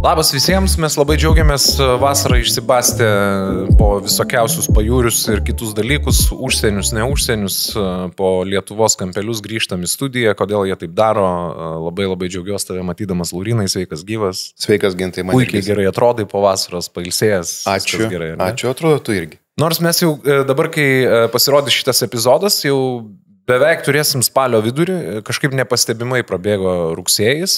Labas visiems, mes labai džiaugiamės vasarą išsibastę po visokiausius pajūrius ir kitus dalykus, užsienius, ne užsienius, po Lietuvos kampelius grįžtam į studiją, kodėl jie taip daro, labai džiaugiuosi tave matydamas, Laurinai, sveikas gyvas. Sveikas, Gintai, man puikiai gerai atrodai po vasaros, pailsėjęs. Ačiū, gerai, ačiū, atrodo tu irgi. Nors mes jau dabar, kai pasirodys šitas epizodas, jau beveik turėsim spalio vidurį, kažkaip nepastebimai prabėgo rugsėjis,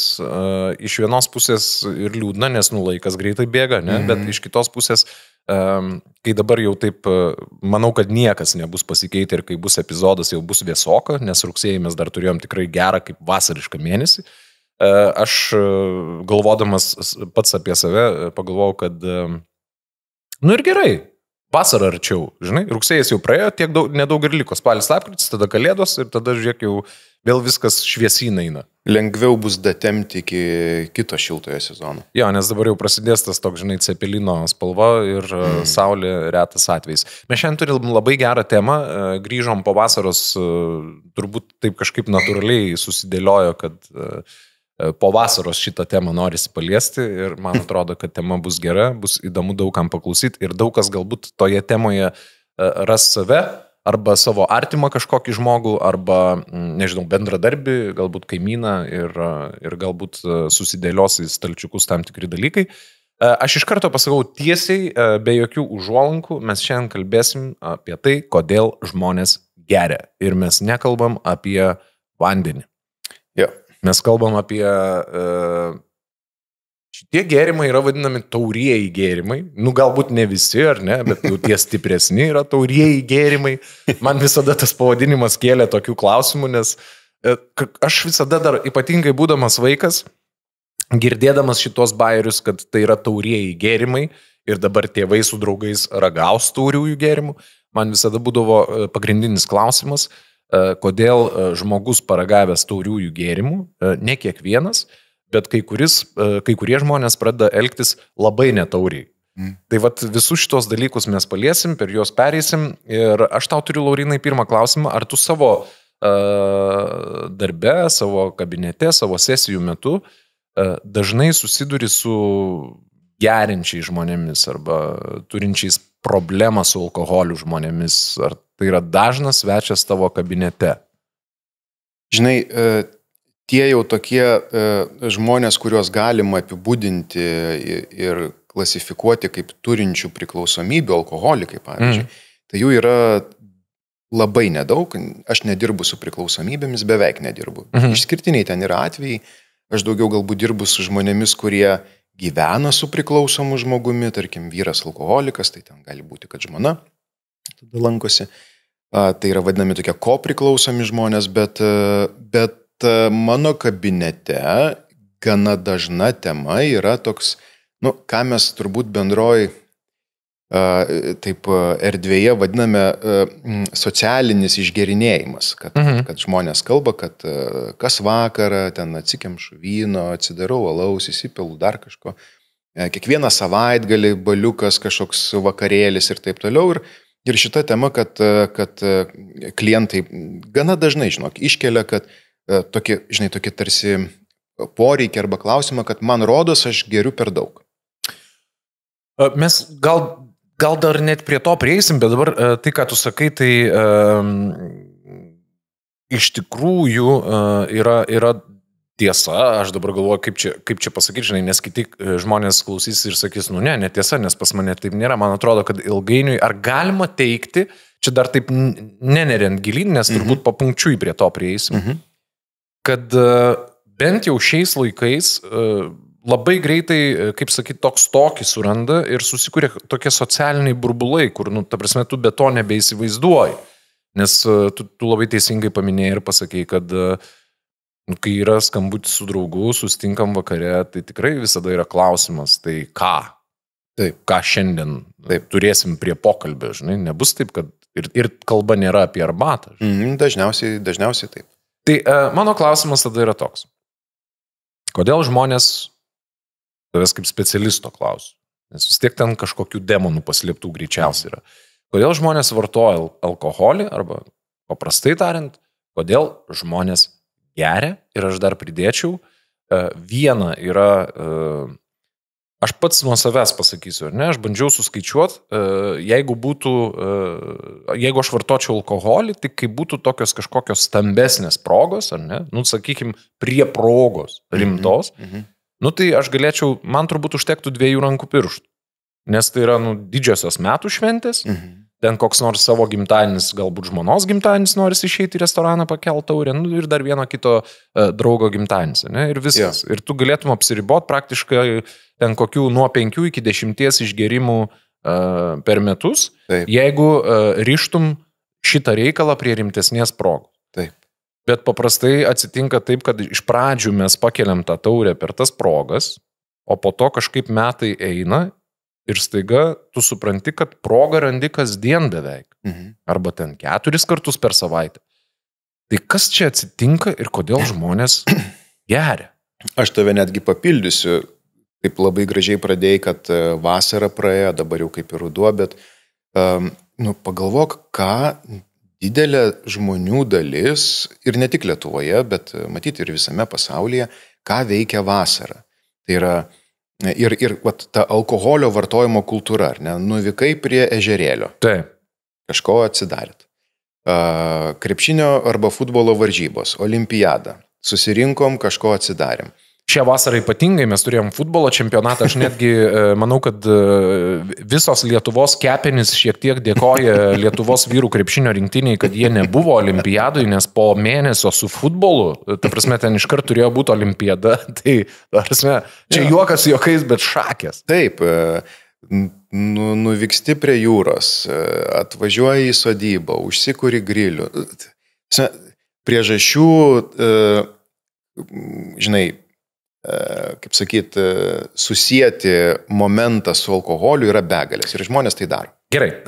iš vienos pusės ir liūdna, nes laikas greitai bėga, ne? Bet iš kitos pusės, kai dabar jau taip, manau, kad niekas nebus pasikeitę ir kai bus epizodas, jau bus vėsoka, nes rugsėjį mes dar turėjom tikrai gerą kaip vasarišką mėnesį. Aš galvodamas pats apie save pagalvojau, kad ir gerai. Vasara arčiau, žinai, rugsėjas jau praėjo, tiek nedaug ir liko, spalis, lapkritis, tada kalėdos ir tada, žiūrėk, jau vėl viskas šviesyn eina. Lengviau bus datemti iki kito šiltojo sezono. Jo, nes dabar jau prasidės tas toks, žinai, cepelino spalva ir saulė retas atvejais. Mes šiandien turim labai gerą temą, grįžom po vasaros, turbūt taip kažkaip natūraliai susidėliojo, kad po vasaros šitą temą norisi paliesti ir man atrodo, kad tema bus gera, bus įdomu daugam paklausyti ir daug kas galbūt toje temoje ras save arba savo artimą kažkokį žmogų arba, nežinau, bendradarbį, galbūt kaimyną ir galbūt susidėlios į stalčiukus tam tikri dalykai. Aš iš karto pasakau tiesiai, be jokių užuolankų, mes šiandien kalbėsim apie tai, kodėl žmonės geria ir mes nekalbam apie vandenį. Jo. Mes kalbam apie, šitie gėrimai yra vadinami taurieji gėrimai, galbūt ne visi, ar ne, bet jau tie stipresni yra taurieji gėrimai. Man visada tas pavadinimas kėlė tokių klausimų, nes aš visada dar ypatingai būdamas vaikas, girdėdamas šitos bajerius, kad tai yra taurieji gėrimai ir dabar tėvai su draugais ragaus tauriųjų gėrimų, man visada būdavo pagrindinis klausimas, kodėl žmogus paragavęs tauriųjų gėrimų, ne kiekvienas, bet kai kurie žmonės pradeda elgtis labai netauriai. Tai vat visus šitos dalykus mes paliesim, per juos pereisim ir aš tau turiu, Laurinai, pirmą klausimą, ar tu savo darbe, savo kabinete, savo sesijų metu dažnai susiduri su geriančiais žmonėmis arba turinčiais problemą su alkoholiu žmonėmis, ar tai yra dažnas svečias tavo kabinete? Žinai, tie jau tokie žmonės, kuriuos galima apibūdinti ir klasifikuoti kaip turinčių priklausomybių, alkoholikai, pavyzdžiui, tai jų yra labai nedaug. Aš nedirbu su priklausomybėmis, beveik nedirbu. Išskirtiniai ten yra atvejai. Aš daugiau galbūt dirbu su žmonėmis, kurie gyvena su priklausomu žmogumi, tarkim, vyras alkoholikas, tai ten gali būti, kad žmona tada lankosi. Tai yra vadinami tokie kopriklausomi žmonės, bet mano kabinete gana dažna tema yra toks, ką mes turbūt bendroj taip erdvėje vadiname socialinis išgerinėjimas, kad žmonės kalba, kad kas vakarą ten atsikemšu vyno, atsidarau alaus, įsipelu dar kažko, kiekvieną savaitgalį baliukas, kažkoks vakarėlis ir taip toliau. Ir šita tema, kad klientai gana dažnai, iškelia, kad tokį tarsi poreikį arba klausimą, kad man rodos, aš geriu per daug. Mes gal dar net prie to prieisim, bet dabar tai, ką tu sakai, tai iš tikrųjų yra tiesa. Aš dabar galvoju, kaip čia pasakyti, žinai, nes kiti žmonės klausys ir sakys, netiesa, nes pas mane taip nėra. Man atrodo, kad ilgainiui, ar galima teikti, čia dar taip neneriant gilyn, nes turbūt papunkčiui prie to prieisim, kad bent jau šiais laikais labai greitai, kaip sakyti, toks tokį suranda ir susikūrė tokie socialiniai burbulai, kur, ta prasme, tu be to nebeįsivaizduoji. Nes tu labai teisingai paminėjai ir pasakei, kad kai yra skambutis su draugu, susitinkam vakare, tai tikrai visada yra klausimas, tai ką? Taip, ką šiandien turėsim prie pokalbio, žinai, nebus taip, kad ir kalba nėra apie arbatą. Dažniausiai taip. Tai mano klausimas tada yra toks. Kodėl žmonės, tavęs kaip specialisto klausiu, nes vis tiek ten kažkokių demonų paslėptų greičiausiai yra. Kodėl žmonės vartoja alkoholį, arba paprastai tariant, kodėl žmonės geria, ir aš dar pridėčiau, viena yra Aš pats nuo savęs pasakysiu, ne, aš bandžiau suskaičiuoti, jeigu aš vartočiau alkoholį, tai kai būtų tokios kažkokios stambesnės progos, ar ne, nu, sakykime, prie progos rimtos, nu, tai aš galėčiau, man turbūt užtektų 2 rankų pirštų, nes tai yra, nu, didžiosios metų šventės, ten koks nors savo gimtadienis, galbūt žmonos gimtadienis norisi išeiti į restoraną pakelti taurę, nu, ir dar vieno kito draugo gimtadienis, ne, ir viskas. Ir tu galėtum apsiriboti praktiškai ten kokių nuo 5 iki 10 išgerimų per metus, taip, jeigu ryštum šitą reikalą prie rimtesnės progos. Taip. Bet paprastai atsitinka taip, kad iš pradžių mes pakeliam tą taurę per tas progas, o po to kažkaip metai eina ir staiga tu supranti, kad progą randi kasdien beveik. Arba ten 4 kartus per savaitę. Tai kas čia atsitinka ir kodėl žmonės geria? Aš tave netgi papildysiu. Taip labai gražiai pradėjai, kad vasara praėjo, dabar jau kaip ir ruduo, bet nu, pagalvok, ką didelė žmonių dalis, ir ne tik Lietuvoje, bet matyti ir visame pasaulyje, ką veikia vasara. Tai yra ir vat, ta alkoholio vartojimo kultūra, ne? Nuvykai prie ežerėlio. Taip. Kažko atsidarėt. Krepšinio arba futbolo varžybos, olimpiada. Susirinkom, kažko atsidarėm. Šią vasarą ypatingai mes turėjom futbolo čempionatą, aš netgi manau, kad visos Lietuvos kepenys šiek tiek dėkoja Lietuvos vyrų krepšinio rinktiniai, kad jie nebuvo olimpiadui, nes po mėnesio su futbolu, ta prasme, ten iškart turėjo būti olimpiada, tai, ta prasme, čia juokas juokais, bet šakės. Taip, nuvyksti prie jūros, atvažiuoji į sodybą, užsikuri grilių. Priežasčių, žinai, kaip sakyt, susijęti momentą su alkoholiu yra begalės ir žmonės tai daro. Gerai,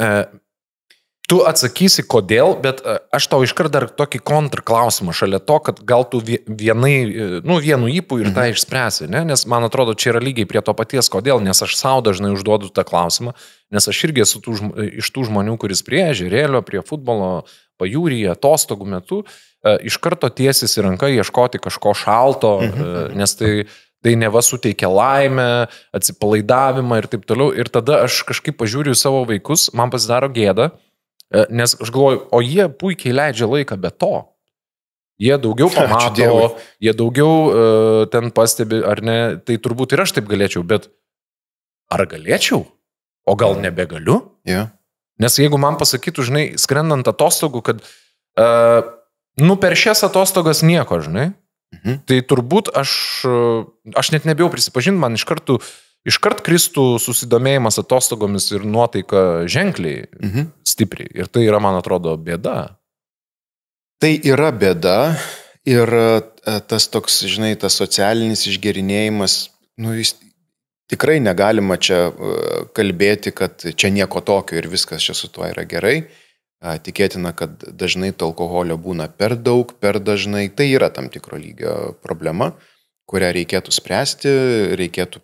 tu atsakysi kodėl, bet aš tau iškart dar tokį kontrklausimą šalia to, kad gal tu vienu įpū ir tą išspręsi, ne? Nes man atrodo, čia yra lygiai prie to paties kodėl, nes aš sau dažnai užduodu tą klausimą, nes aš irgi esu iš tų žmonių, kuris prie ežerėlio, prie futbolo, pajūryje, atostogų metu, iš karto tiesis į ranką ieškoti kažko šalto, nes tai neva suteikia laimę, atsipalaidavimą ir taip toliau. Ir tada aš kažkaip pažiūriu savo vaikus, man pasidaro gėda, nes aš galvoju, o jie puikiai leidžia laiką be to. Jie daugiau pamato, jie daugiau ten pastebi, ar ne, tai turbūt ir aš taip galėčiau, bet ar galėčiau? O gal nebegaliu? Yeah. Nes jeigu man pasakytų, žinai, skrendant atostogų, kad per šias atostogas nieko, žinai, tai turbūt aš net nebijau prisipažinti, man iškart kristų susidomėjimas atostogomis ir nuotaika ženkliai stipriai. Ir tai yra, man atrodo, bėda. Tai yra bėda ir tas toks, žinai, tas socialinis išgerinėjimas, nu, jis tikrai negalima čia kalbėti, kad čia nieko tokio ir viskas čia su tuo yra gerai. Tikėtina, kad dažnai to alkoholio būna per daug, per dažnai. Tai yra tam tikro lygio problema, kurią reikėtų spręsti, reikėtų,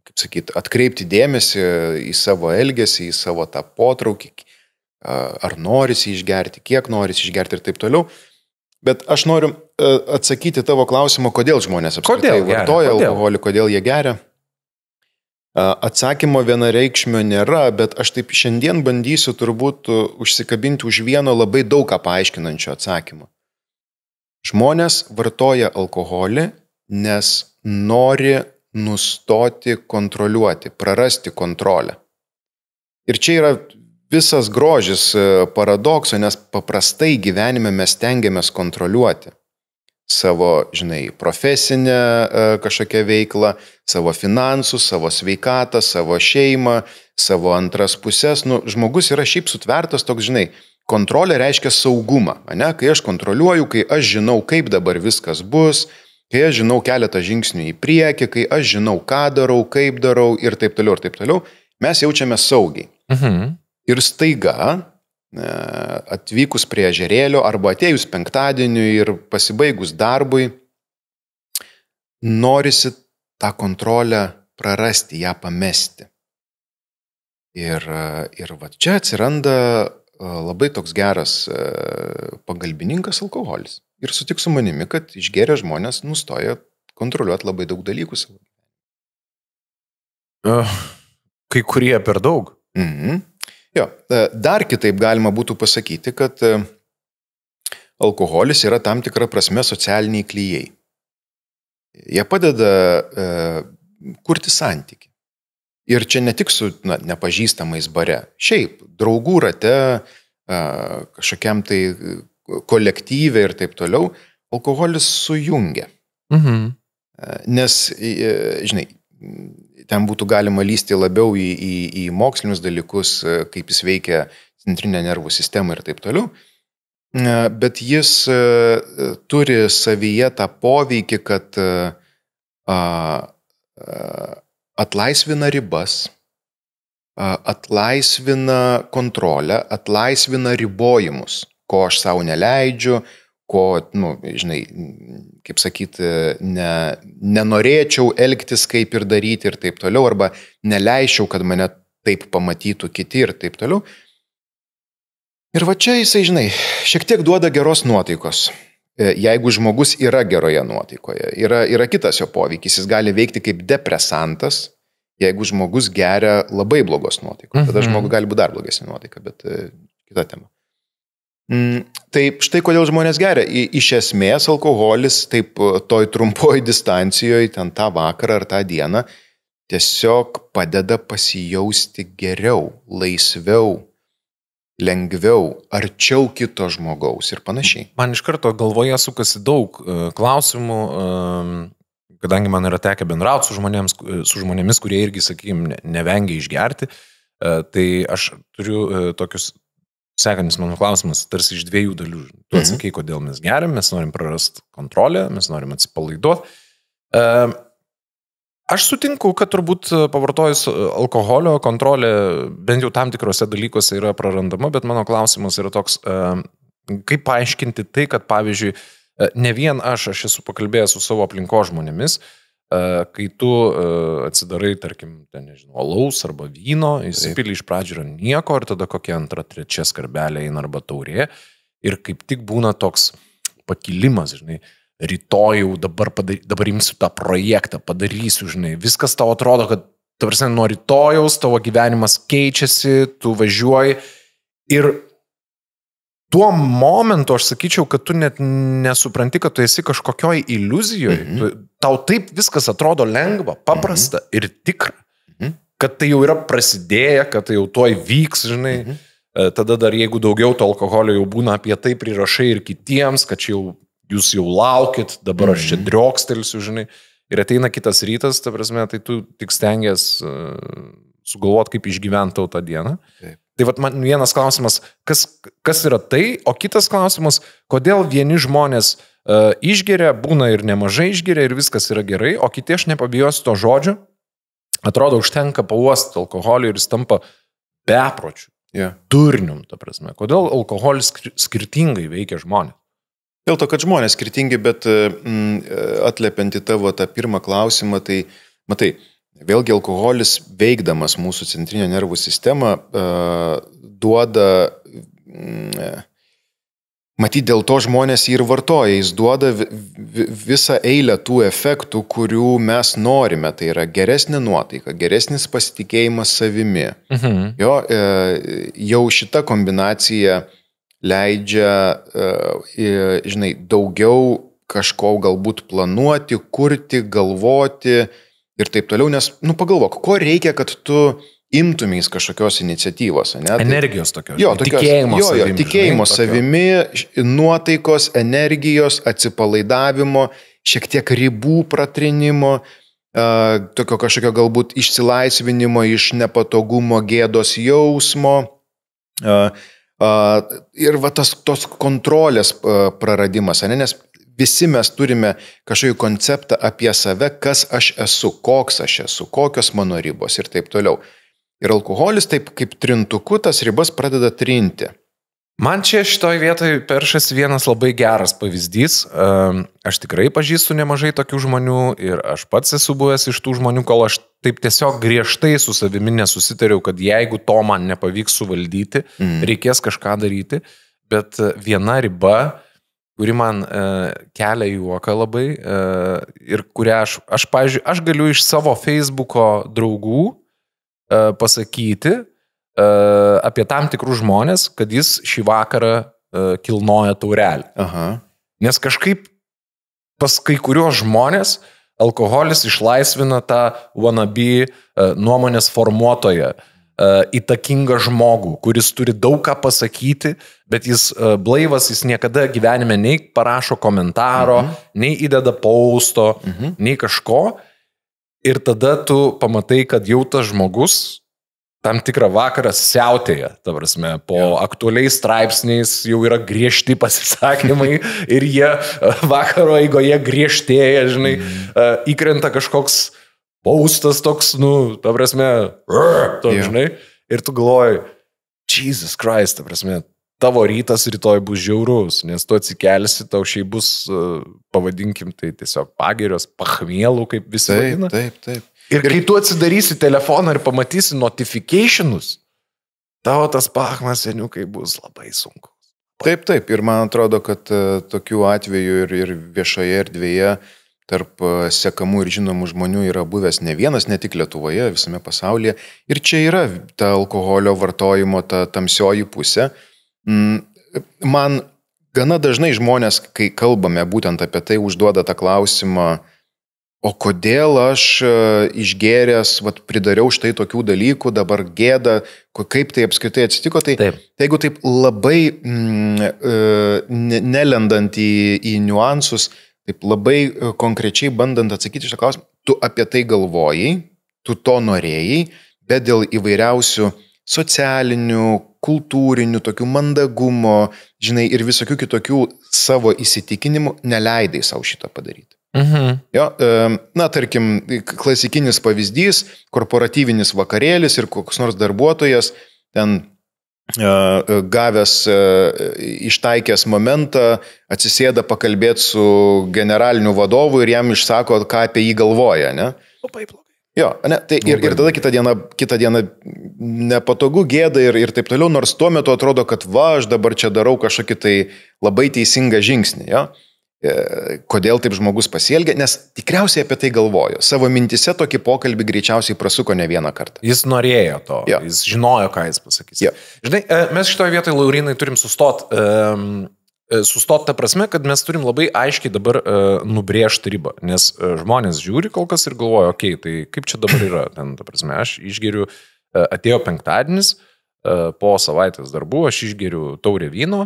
kaip sakyt, atkreipti dėmesį į savo elgesį, į savo tą potraukį, ar norisi išgerti, kiek norisi išgerti ir taip toliau. Bet aš noriu atsakyti tavo klausimą, kodėl žmonės apskritai vartoja alkoholį, kodėl jie geria. Atsakymo vienareikšmio nėra, bet aš taip šiandien bandysiu turbūt užsikabinti už vieno labai daug ką paaiškinančio atsakymo. Žmonės vartoja alkoholį, nes nori nustoti kontroliuoti, prarasti kontrolę. Ir čia yra visas grožis paradokso, nes paprastai gyvenime mes stengiamės kontroliuoti savo, žinai, profesinę kažkokią veiklą, savo finansus, savo sveikatą, savo šeimą, savo antras pusės. Nu, žmogus yra šiaip sutvertas toks, žinai, kontrolė reiškia saugumą, ne? Kai aš kontroliuoju, kai aš žinau, kaip dabar viskas bus, kai aš žinau keletą žingsnių į priekį, kai aš žinau, ką darau, kaip darau ir taip toliau, mes jaučiame saugiai. Ir staiga, atvykus prie ežerėlio arba atėjus penktadieniui ir pasibaigus darbui, norisi tą kontrolę prarasti, ją pamesti. Ir va čia atsiranda labai toks geras pagalbininkas alkoholis. Ir sutik su manimi, kad išgėrę žmonės nustoja kontroliuoti labai daug dalykų savo. Kai kurie per daug. Jo, dar kitaip galima būtų pasakyti, kad alkoholis yra tam tikra prasme socialiniai klijai. Jie padeda kurti santykį. Ir čia ne tik su nepažįstamais bare. Šiaip, draugų rate, kažkokiam tai kolektyvė ir taip toliau, alkoholis sujungia. Nes, žinai, ten būtų galima lysti labiau į mokslinius dalykus, kaip jis veikia centrinę nervų sistemą ir taip toliau. Bet jis turi savyje tą poveikį, kad atlaisvina ribas, atlaisvina kontrolę, atlaisvina ribojimus, ko aš savo neleidžiu, ko, žinai, kaip sakyti, nenorėčiau elgtis kaip ir daryti ir taip toliau, arba neleičiau, kad mane taip pamatytų kiti ir taip toliau. Ir va čia jisai, žinai, šiek tiek duoda geros nuotaikos. Jeigu žmogus yra geroje nuotaikoje, yra kitas jo poveikis, jis gali veikti kaip depresantas, jeigu žmogus geria labai blogos nuotaikos. Tada žmogus gali būti dar blogesnė nuotaika, bet kita tema. Tai štai kodėl žmonės geria. Iš esmės alkoholis taip toj trumpoj distancijoje, ten tą vakarą ar tą dieną, tiesiog padeda pasijausti geriau, laisviau, lengviau, arčiau kito žmogaus ir panašiai. Man iš karto galvoje sukasi daug klausimų, kadangi man yra tekę bendrauti su žmonėmis, kurie irgi, sakykime, nevengia išgerti, tai aš turiu tokius sekantis mano klausimas, tarsi iš dviejų dalių. Tu atsakai, kodėl mes geriam, mes norim prarasti kontrolę, mes norim atsipalaiduoti. Aš sutinku, kad turbūt pavartojus alkoholio kontrolė bent jau tam tikrose dalykuose yra prarandama, bet mano klausimas yra toks, kaip paaiškinti tai, kad pavyzdžiui, ne vien aš esu pakalbėjęs su savo aplinko žmonėmis, kai tu atsidarai, tarkim, nežinau, alaus arba vyno, įsipili iš pradžių yra nieko ir tada kokia antra, trečia skarbelė eina arba taurė ir kaip tik būna toks pakilimas, žinai, rytoj jau dabar imsiu tą projektą, padarysiu, žinai, viskas tau atrodo, kad tarsi nuo rytojaus tavo gyvenimas keičiasi, tu važiuoji ir tuo momentu aš sakyčiau, kad tu net nesupranti, kad tu esi kažkokioj iliuzijoje, tau taip viskas atrodo lengva, paprasta ir tikra, kad tai jau yra prasidėję, kad tai jau tuoj vyks, žinai, tada dar jeigu daugiau to alkoholio jau būna apie tai prirašai ir kitiems, kad čia jau jūs jau laukit, dabar aš čia driokstelsiu, žinai, ir ateina kitas rytas, ta prasme, tai tu tik stengies sugalvot, kaip išgyventi tą dieną. Tai vat man vienas klausimas, kas yra tai, o kitas klausimas, kodėl vieni žmonės išgeria, būna ir nemažai išgeria ir viskas yra gerai, o kiti, aš nepabijosiu to žodžio, atrodo, užtenka pauostyti alkoholį ir jis tampa bepročiu, durnium, ta prasme. Kodėl alkoholis skirtingai veikia žmonės? Dėl to, kad žmonės skirtingi, bet atliepiant į tavo tą pirmą klausimą, tai, matai, vėlgi alkoholis veikdamas mūsų centrinę nervų sistemą duoda, matyt, dėl to žmonės jį ir vartoja, jis duoda visą eilę tų efektų, kurių mes norime, tai yra geresnė nuotaika, geresnis pasitikėjimas savimi. Jo, jau šita kombinacija leidžia, žinai, daugiau kažko galbūt planuoti, kurti, galvoti ir taip toliau, nes, pagalvok, ko reikia, kad tu imtumės kažkokios iniciatyvos, ne? Energijos tokios, tikėjimo savimi, nuotaikos, energijos, atsipalaidavimo, šiek tiek ribų pratrinimo, tokio kažkokio galbūt išsilaisvinimo iš nepatogumo, gėdos jausmo, ir va tos kontrolės praradimas, nes visi mes turime kažkokį konceptą apie save, kas aš esu, koks aš esu, kokios mano ribos ir taip toliau. Ir alkoholis taip kaip trintuku tas ribas pradeda trinti. Man čia šitoj vietoj peršasi vienas labai geras pavyzdys. Aš tikrai pažįstu nemažai tokių žmonių ir aš pats esu buvęs iš tų žmonių, kol aš taip tiesiog griežtai su savimi nesusitariau, kad jeigu to man nepavyks suvaldyti, reikės kažką daryti. Bet viena riba, kuri man kelia juoką labai ir kurią pavyzdžiui, aš galiu iš savo Facebooko draugų pasakyti apie tam tikrus žmonės, kad jis šį vakarą kilnoja taurelį. Aha. Nes kažkaip pas kai kurios žmonės alkoholis išlaisvina tą wannabe nuomonės formuotoją, įtakingą žmogų, kuris turi daug ką pasakyti, bet jis blaivas, jis niekada gyvenime nei parašo komentaro, nei įdeda pausto, nei kažko. Ir tada tu pamatai, kad jau tas žmogus tam tikrą vakarą siautėja, ta prasme, po aktualiais straipsniais jau yra griežti pasisakymai ir jie vakaro eigoje griežtėja, žinai, įkrenta kažkoks paustas toks, ta prasme, žinai, ir tu galvoji, Jesus Christ, ta prasme, tavo rytas rytoj bus žiaurus, nes tu atsikelsi, tau šiai bus, pavadinkim, tai tiesiog pagirios, pachmielų, kaip visi vadina. Taip. Ir kai tu atsidarysi telefoną ir pamatysi notificationus, tavo tas pachmas, seniukai, bus labai sunku. Taip. Ir man atrodo, kad tokių atvejų ir viešoje erdvėje tarp sekamų ir žinomų žmonių yra buvęs ne vienas, ne tik Lietuvoje, visame pasaulyje. Ir čia yra ta alkoholio vartojimo, ta tamsioji pusė. Man gana dažnai žmonės, kai kalbame būtent apie tai, užduoda tą klausimą, o kodėl aš išgėręs, pridariau štai tokių dalykų, dabar gėda, kaip tai apskritai atsitiko, tai jeigu taip labai nelendant į niuansus, taip labai konkrečiai bandant atsakyti šitą klausimą, tu apie tai galvojai, tu to norėjai, bet dėl įvairiausių socialinių, kultūrinių, tokių mandagumo, žinai, ir visokių kitokių savo įsitikinimų neleidai savo šitą padaryti. Jo, tarkim, klasikinis pavyzdys, korporatyvinis vakarėlis ir koks nors darbuotojas ten gavęs ištaikęs momentą, atsisėda pakalbėti su generaliniu vadovu ir jam išsako, ką apie jį galvoja, ne? Jo, ne, tai ir tada kitą dieną nepatogu, gėda ir taip toliau, nors tuo metu atrodo, kad aš dabar čia darau kažkokį tai labai teisingą žingsnį, jo? Kodėl taip žmogus pasielgia, nes tikriausiai apie tai galvojo. Savo mintise tokį pokalbį greičiausiai prasuko ne vieną kartą. Jis norėjo to, jis žinojo, ką jis pasakys. Žinai, mes šitoje vietoje, Laurinai, turim sustot ta prasme, kad mes turim labai aiškiai dabar nubrėžti ribą, nes žmonės žiūri kol kas ir galvoja, tai kaip čia dabar yra, ten, ta prasme, aš išgeriu, atėjo penktadienis, po savaitės darbų aš išgeriu taurę vyno,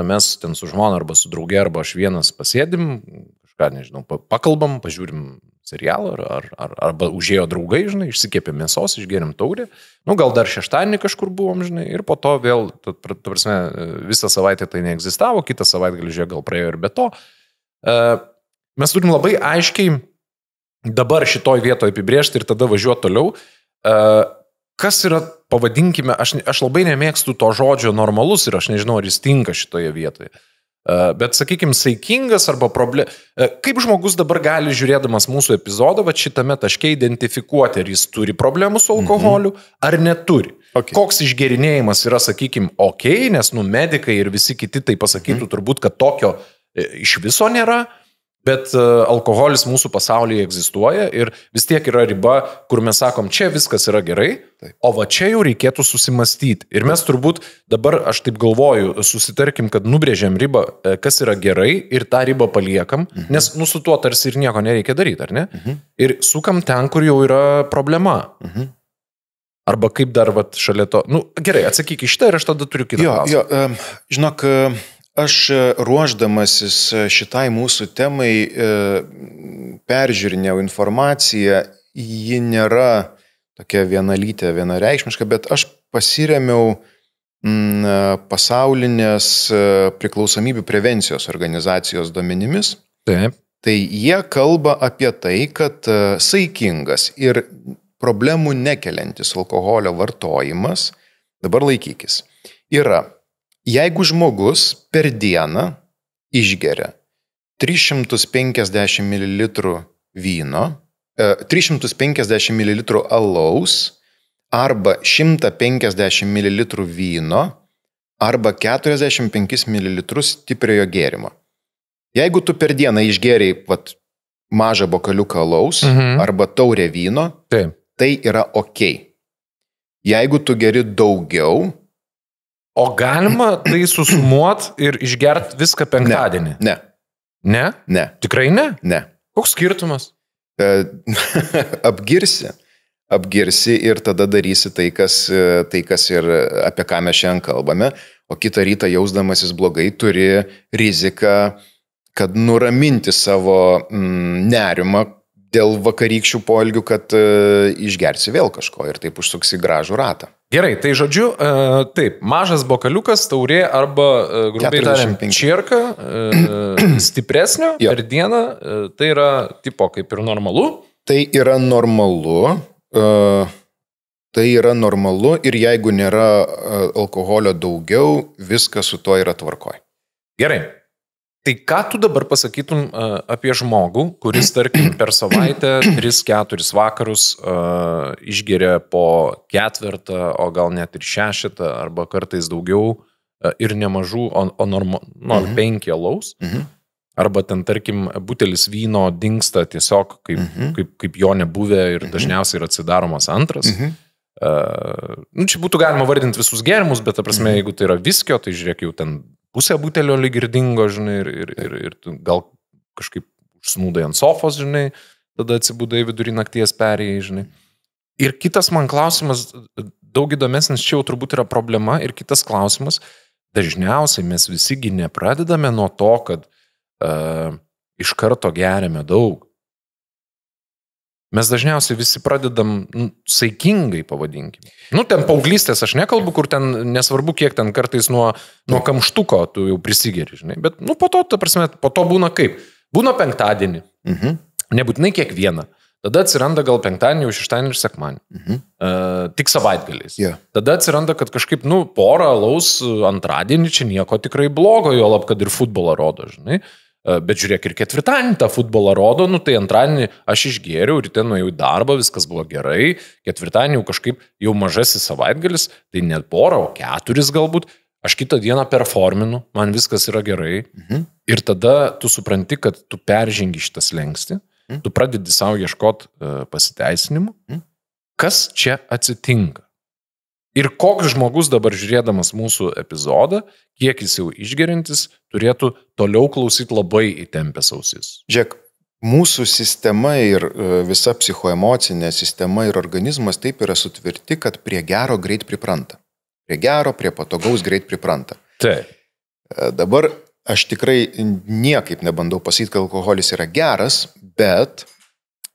mes ten su žmona arba su drauge, arba aš vienas pasėdim, kažką, nežinau, pakalbam, pažiūrim serialą, arba užėjo draugai, žinai, išsikėpė mėsos, išgeriam taurę, gal dar šeštadienį kažkur buvom, žinai, ir po to vėl, ta prasme, visą savaitę tai neegzistavo, kitą savaitę žiūrėjau, gal praėjo ir be to. Mes turim labai aiškiai dabar šitoj vietoje apibrėžti ir tada važiuoti toliau. Kas yra, pavadinkime, aš labai nemėgstu to žodžio normalus ir aš nežinau, ar jis tinka šitoje vietoje. Bet, sakykime, saikingas arba kaip žmogus dabar gali, žiūrėdamas mūsų epizodą, šitame taške identifikuoti, ar jis turi problemų su alkoholiu, ar neturi. Koks išgerinėjimas yra, sakykime, nes, medikai ir visi kiti tai pasakytų turbūt, kad tokio iš viso nėra. Bet alkoholis mūsų pasaulyje egzistuoja ir vis tiek yra riba, kur mes sakom, čia viskas yra gerai, o va čia jau reikėtų susimastyti. Ir mes turbūt dabar, aš taip galvoju, susitarkim, kad nubrėžiam ribą, kas yra gerai ir tą ribą paliekam, nes su tuo tarsi ir nieko nereikia daryti, ar ne? Ir sukam ten, kur jau yra problema. Arba kaip dar šalia to... Gerai, atsakyk iš tai ir aš tada turiu kitą klausimą. Žinok, aš ruošdamasis šitai mūsų temai peržiūrinėjau informaciją, ji nėra tokia vienalytė, vienareikšmiška, bet aš pasiremiau pasaulinės priklausomybių prevencijos organizacijos duomenimis. Taip. Tai jie kalba apie tai, kad saikingas ir problemų nekeliantis alkoholio vartojimas, dabar laikykis, yra jeigu žmogus per dieną išgeria 350 ml vyno, 350 ml alaus arba 150 ml vyno arba 45 ml stipriojo gėrimo. Jeigu tu per dieną išgėriai mažą bokaliuką alaus arba taurę vyno, tai yra okei. Jeigu tu geri daugiau... O galima tai susumuot ir išgert viską penktadienį? Ne. Ne? Ne. Tikrai ne? Ne. Koks skirtumas? Apgirsi ir tada darysi tai, kas ir apie ką mes šiandien kalbame, o kitą rytą jausdamasis blogai turi riziką, kad nuraminti savo nerimą dėl vakarykščių poelgių, kad išgersi vėl kažko ir taip užsuksi gražų ratą. Gerai, tai žodžiu, taip, mažas bokaliukas, taurė arba, grubiai tariant, čierka stipresnio per dieną, tai yra tipo kaip ir normalu? Tai yra normalu ir jeigu nėra alkoholio daugiau, viskas su to yra tvarkoj. Gerai. Tai ką tu dabar pasakytum apie žmogų, kuris, tarkim, per savaitę 3-4 vakarus išgeria po 4, o gal net ir 6, arba kartais daugiau ir nemažų, o 5 alaus, arba ten, tarkim, butelis vyno dingsta tiesiog kaip jo nebuvę ir dažniausiai yra atsidaromas antras. Čia būtų galima vardinti visus gėrimus, bet, ta prasme, jeigu tai yra viskio, tai žiūrėk jau ten pusę butelio lyg ir dingo, žinai, ir gal kažkaip užsnūdai ant sofos, žinai, tada atsibūdai vidurį nakties perėjai, žinai. Ir kitas man klausimas, daug įdomesnis, čia jau turbūt yra problema, ir kitas klausimas, dažniausiai mes visigi nepradedame nuo to, kad iš karto geriame daug. Mes dažniausiai visi pradedam saikingai, pavadinkime. Ten paauglystės aš nekalbu, kur ten nesvarbu, kiek ten kartais nuo kamštuko tu jau prisigeri, žinai. Bet po to, ta prasme, po to būna kaip? Būna penktadienį. Nebūtinai kiekvieną. Tada atsiranda gal penktadienį, šeštadienį ir sekmadienį. Tik savaitgaliais. Tada atsiranda, kad kažkaip, porą alaus antradienį čia nieko tikrai blogo, jo lab, kad ir futbolą rodo, žinai. Bet žiūrėk, ir ketvirtadienį tą futbolą rodo, tai antradienį aš išgėriau, ryte nuėjau į darbą, viskas buvo gerai, ketvirtadienį jau kažkaip jau mažasis savaitgalis, tai net porą, o 4 galbūt, aš kitą dieną performinu, man viskas yra gerai, ir tada tu supranti, kad tu peržengi šitą slenkstį, tu pradedi savo ieškoti pasiteisinimų, kas čia atsitinka. Ir koks žmogus dabar žiūrėdamas mūsų epizodą, kiek jis jau išgerintis, turėtų toliau klausyti labai įtempęs ausis. Žiūrėk, mūsų sistema ir visa psichoemocinė sistema ir organizmas taip yra sutvirti, kad prie gero greit pripranta. Prie gero, prie patogaus greit pripranta. Taip. Dabar aš tikrai niekaip nebandau pasakyti, kad alkoholis yra geras, bet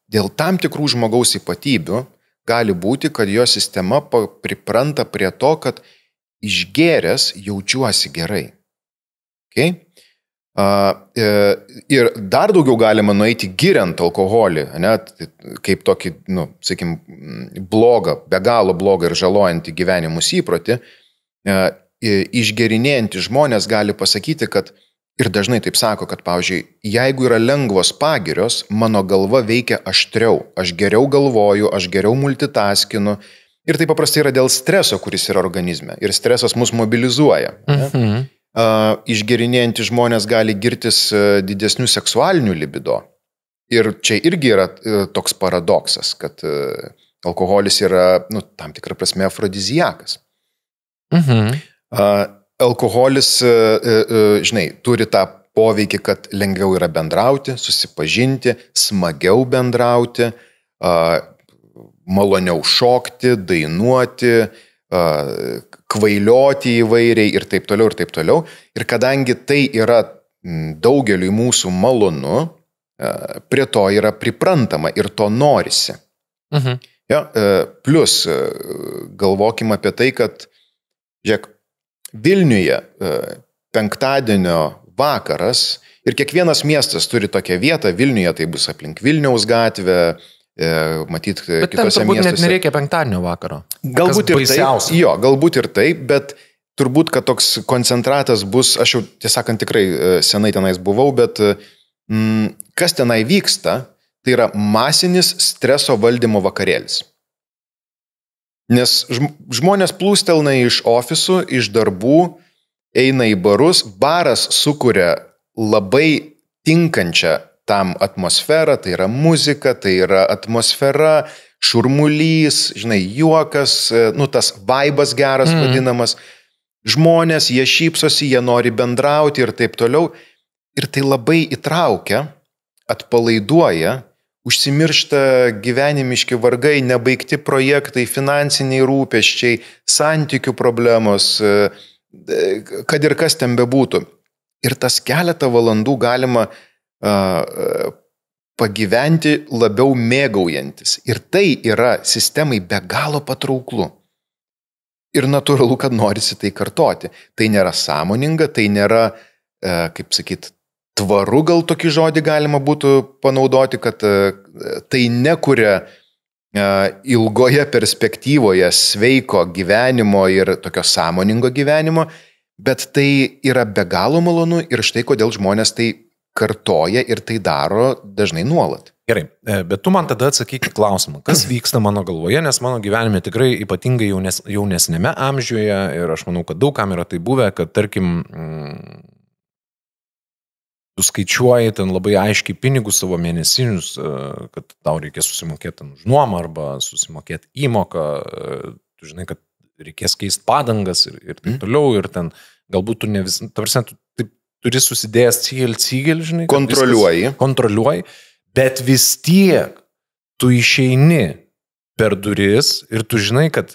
dėl tam tikrų žmogaus ypatybių gali būti, kad jo sistema pripranta prie to, kad išgėręs jaučiuosi gerai. Okay? Ir dar daugiau galima nueiti giriant alkoholį, kaip tokį, sakykim, blogą, be galo blogą ir žalojantį gyvenimus įprotį. Išgerinėjantys žmonės gali pasakyti, kad ir dažnai taip sako, kad, pavyzdžiui, jeigu yra lengvos pagirios, mano galva veikia aštriau. Aš geriau galvoju, aš geriau multitaskinu. Ir tai paprastai yra dėl streso, kuris yra organizme. Ir stresas mus mobilizuoja. Išgerinėjantys žmonės gali girtis didesnių seksualinių libido. Ir čia irgi yra toks paradoksas, kad alkoholis yra, tam tikrą prasme, afrodiziakas. Alkoholis, žinai, turi tą poveikį, kad lengviau yra bendrauti, susipažinti, smagiau bendrauti, maloniau šokti, dainuoti, kvailioti įvairiai ir taip toliau, ir taip toliau. Ir kadangi tai yra daugeliui mūsų malonu, prie to yra priprantama ir to norisi. Plus, galvokim apie tai, kad, žiūrėk, Vilniuje penktadienio vakaras ir kiekvienas miestas turi tokią vietą, Vilniuje tai bus aplink Vilniaus gatvę, matyt, kitose miestuose. Bet ten turbūt net nereikia penktadienio vakaro. Galbūt ir taip, galbūt ir taip, bet turbūt, kad toks koncentratas bus, aš jau tiesąkant tikrai senai tenais buvau, bet kas tenai vyksta, tai yra masinis streso valdymo vakarėlis. Nes žmonės plūstelna iš ofisų, iš darbų, eina į barus, baras sukuria labai tinkančią tam atmosferą, tai yra muzika, tai yra atmosfera, šurmulys, žinai, juokas, tas vaibas geras vadinamas. Žmonės, jie šypsosi, jie nori bendrauti ir taip toliau. Ir tai labai įtraukia, atpalaiduoja, užsimiršta gyvenimiški vargai, nebaigti projektai, finansiniai rūpesčiai, santykių problemos, kad ir kas ten bebūtų. Ir tas keletą valandų galima pagyventi labiau mėgaujantis. Ir tai yra sistemai be galo patrauklu. Ir natūralu, kad norisi tai kartoti. Tai nėra sąmoninga, tai nėra, kaip sakyt, tvaru, gal tokį žodį galima būtų panaudoti, kad tai nekuria ilgoje perspektyvoje sveiko gyvenimo ir tokio sąmoningo gyvenimo, bet tai yra be galo malonu ir štai kodėl žmonės tai kartoja ir tai daro dažnai nuolat. Gerai, bet tu man tada atsakyk klausimą, kas vyksta mano galvoje, nes mano gyvenime tikrai ypatingai jaunesnėme amžiuje ir aš manau, kad daug kam yra tai buvę, kad tarkim, tu skaičiuoji ten labai aiškiai pinigus savo mėnesinius, kad tau reikės susimokėti už nuomą arba susimokėti įmoką, tu žinai, kad reikės keisti padangas ir taip toliau ir ten galbūt tu ne vis, tarsi tu turi susidėjęs cygel, žinai. Kontroliuoji. Bet vis tiek tu išeini per duris ir tu žinai, kad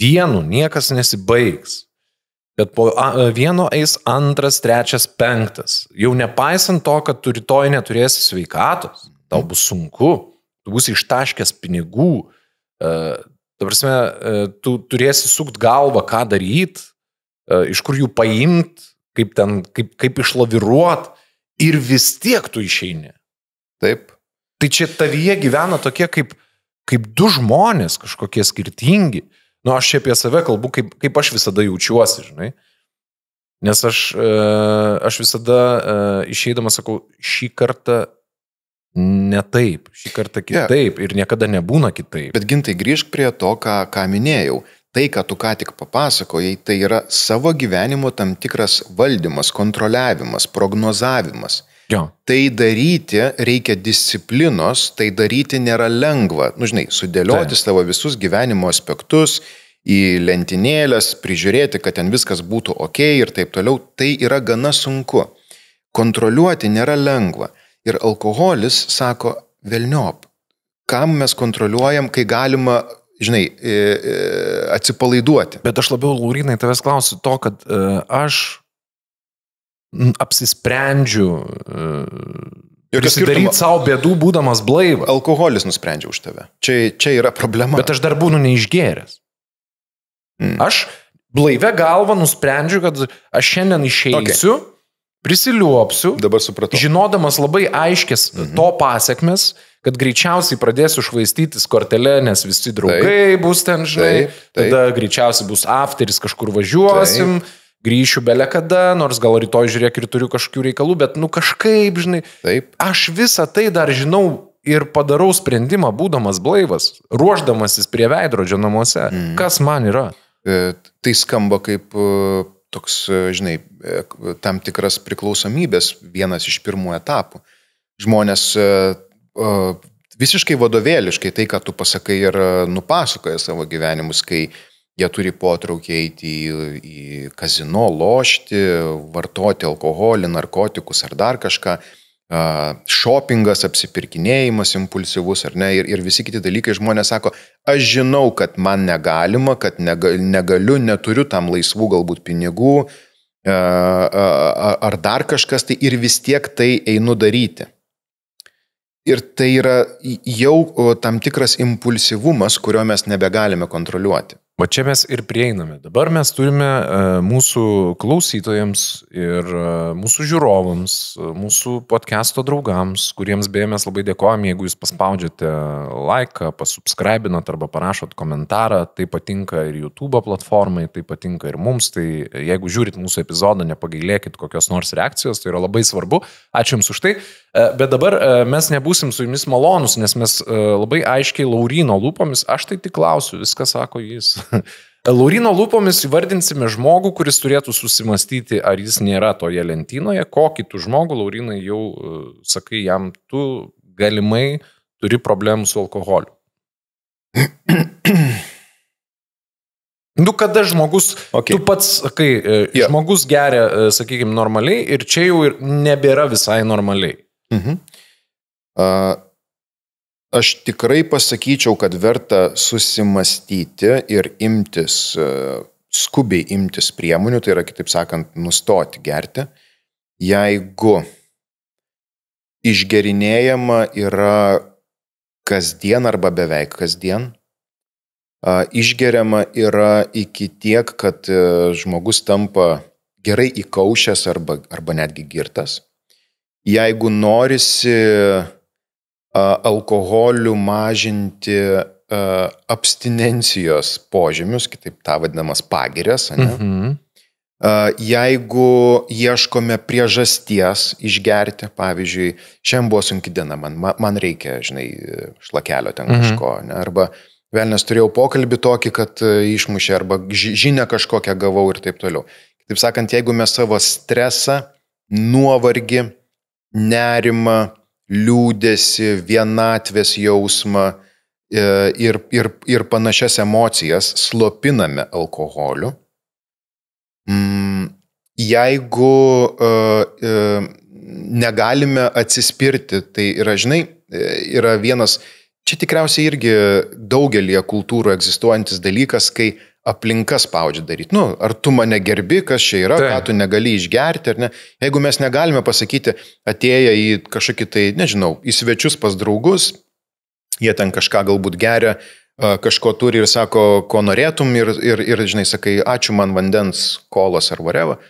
vienu niekas nesibaigs. Bet po vieno eis antras, trečias, penktas. Jau nepaisant to, kad tu rytoj neturėsi sveikatos, tau bus sunku, tu būsi ištaškęs pinigų, tu turėsi sukt galvą, ką daryti, iš kur jų paimt, kaip išlaviruot ir vis tiek tu išeini. Taip. Tai čia tavyje gyvena tokie kaip du žmonės kažkokie skirtingi. Aš čia apie save kalbu, kaip aš visada jaučiuosi, žinai. Nes aš visada išeidamas sakau, šį kartą ne taip, šį kartą kitaip ir niekada nebūna kitaip. Bet Gintai, grįžk prie to, ką minėjau. Tai, ką tu ką tik papasakojai, tai yra savo gyvenimo tam tikras valdymas, kontroliavimas, prognozavimas. Jo. Tai daryti reikia disciplinos, tai daryti nėra lengva. Žinai, sudėlioti savo visus gyvenimo aspektus į lentynėlės, prižiūrėti, kad ten viskas būtų ok ir taip toliau, tai yra gana sunku. Kontroliuoti nėra lengva. Ir alkoholis sako, velniop, kam mes kontroliuojam, kai galima, žinai, atsipalaiduoti. Bet aš labiau, Laurynai, tavęs klausiu to, kad aš apsisprendžiu prisidaryti savo bėdų, būdamas blaivas. Alkoholis nusprendžia už tave. Čia yra problema. Bet aš dar būnu neišgėręs. Aš blaivę galvą nusprendžiu, kad aš šiandien išeisiu, prisiliuopsiu, dabar supratau. Žinodamas labai aiškės to pasekmes, kad greičiausiai pradėsiu švaistytis kortelę, nes visi draugai bus ten, žinai, tada greičiausiai bus afteris, kažkur važiuosim, grįšiu belė kada, nors gal rytoj žiūrėk ir turiu kažkokių reikalų, bet kažkaip, žinai, aš visą tai dar žinau ir padarau sprendimą, būdamas blaivas, ruošdamasis prie veidrodžio namuose. Kas man yra? Tai skamba kaip toks, žinai, tam tikras priklausomybės vienas iš pirmų etapų. Žmonės visiškai vadovėliškai tai, ką tu pasakai ir nupasakoja savo gyvenimus, kai jie turi potraukį eiti į kazino, lošti, vartoti alkoholį, narkotikus ar dar kažką, šopingas, apsipirkinėjimas impulsyvus ar ne, ir visi kiti dalykai. Žmonės sako, aš žinau, kad man negalima, kad negaliu, neturiu tam laisvų galbūt pinigų ar dar kažkas, tai ir vis tiek tai einu daryti. Ir tai yra jau tam tikras impulsyvumas, kurio mes nebegalime kontroliuoti. Va čia mes ir prieiname. Dabar mes turime mūsų klausytojams ir mūsų žiūrovams, mūsų podcast'o draugams, kuriems beje mes labai dėkojame, jeigu jūs paspaudžiate laiką, pasubscribinat arba parašot komentarą, tai patinka ir YouTube platformai, tai patinka ir mums, tai jeigu žiūrit mūsų epizodą, nepagailėkit kokios nors reakcijos, tai yra labai svarbu. Ačiū jums už tai. Bet dabar mes nebūsim su jumis malonus, nes mes labai aiškiai Lauryno lūpomis, aš tai tik klausiu, viską sako jis. Lauryno lūpomis įvardinsime žmogų, kuris turėtų susimastyti, ar jis nėra toje lentynoje. Kokį tu žmogų, Laurynai, jau sakai jam, tu galimai turi problemų su alkoholiu. Kada žmogus, tu pats sakai, žmogus geria, sakykime, normaliai ir čia jau ir nebėra visai normaliai. Aš tikrai pasakyčiau, kad verta susimastyti ir skubiai imtis priemonių, tai yra, kitaip sakant, nustoti gerti, jeigu išgerinėjama yra kasdien arba beveik kasdien, išgeriama yra iki tiek, kad žmogus tampa gerai įkaušęs arba netgi girtas. Jeigu norisi alkoholiu mažinti abstinencijos požymius, kitaip tą vadinamas pagirias, jeigu ieškome priežasties išgerti, pavyzdžiui, šiandien buvo sunki diena, man reikia, šlakelio ten kažko, arba velnės turėjau pokalbį tokį, kad išmušė, arba žinią kažkokią gavau ir taip toliau. Taip sakant, jeigu mes savo stresą, nuovargį, nerimą, liūdesį, vienatvės jausmą ir panašias emocijas slopiname alkoholiu, jeigu negalime atsispirti, tai yra, yra vienas, čia tikriausiai irgi daugelį kultūrų egzistuojantis dalykas, kai aplinka spaudžia daryti. Ar tu mane gerbi, kas čia yra, ką tu negali išgerti, ar ne? Jeigu mes negalime pasakyti, atėję į kažkokį tai, į svečius pas draugus, jie ten kažką galbūt geria, kažko turi ir sako, ko norėtum ir sakai, ačiū man vandens, kolos ar whatever.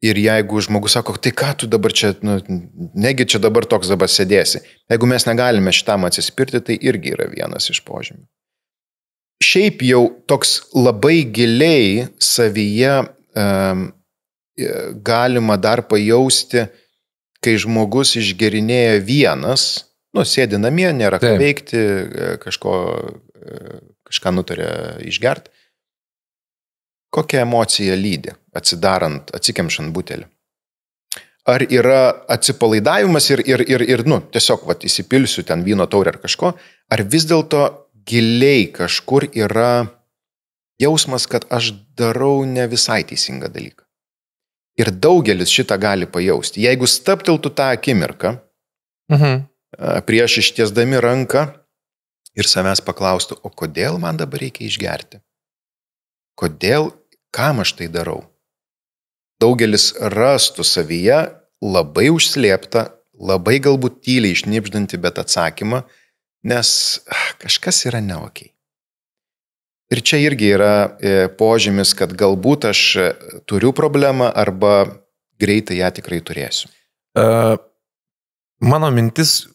Ir jeigu žmogus sako, tai ką tu dabar čia, negi čia dabar toks dabar sėdėsi. Jeigu mes negalime šitam atsispirti, tai irgi yra vienas iš požymių. Šiaip jau toks labai giliai savyje galima dar pajausti, kai žmogus išgerinėja vienas, sėdi namie, nėra ką veikti, kažką nutarė išgerti. Kokia emocija lydi, atsikemšant butelį? Ar yra atsipalaidavimas ir tiesiog įsipilsiu ten vyno taurę ar kažko, ar vis dėlto giliai kažkur yra jausmas, kad aš darau ne visai teisingą dalyką. Ir daugelis šitą gali pajausti. Jeigu stabteltų tą akimirką, prieš ištiesdami ranką ir savęs paklaustų, o kodėl man dabar reikia išgerti? Kodėl, kam aš tai darau? Daugelis rastų savyje labai užslėptą, labai galbūt tyliai išnipždantį, bet atsakymą, nes kažkas yra neokiai. Ir čia irgi yra požymis, kad galbūt aš turiu problemą arba greitai ją tikrai turėsiu. Mano mintis,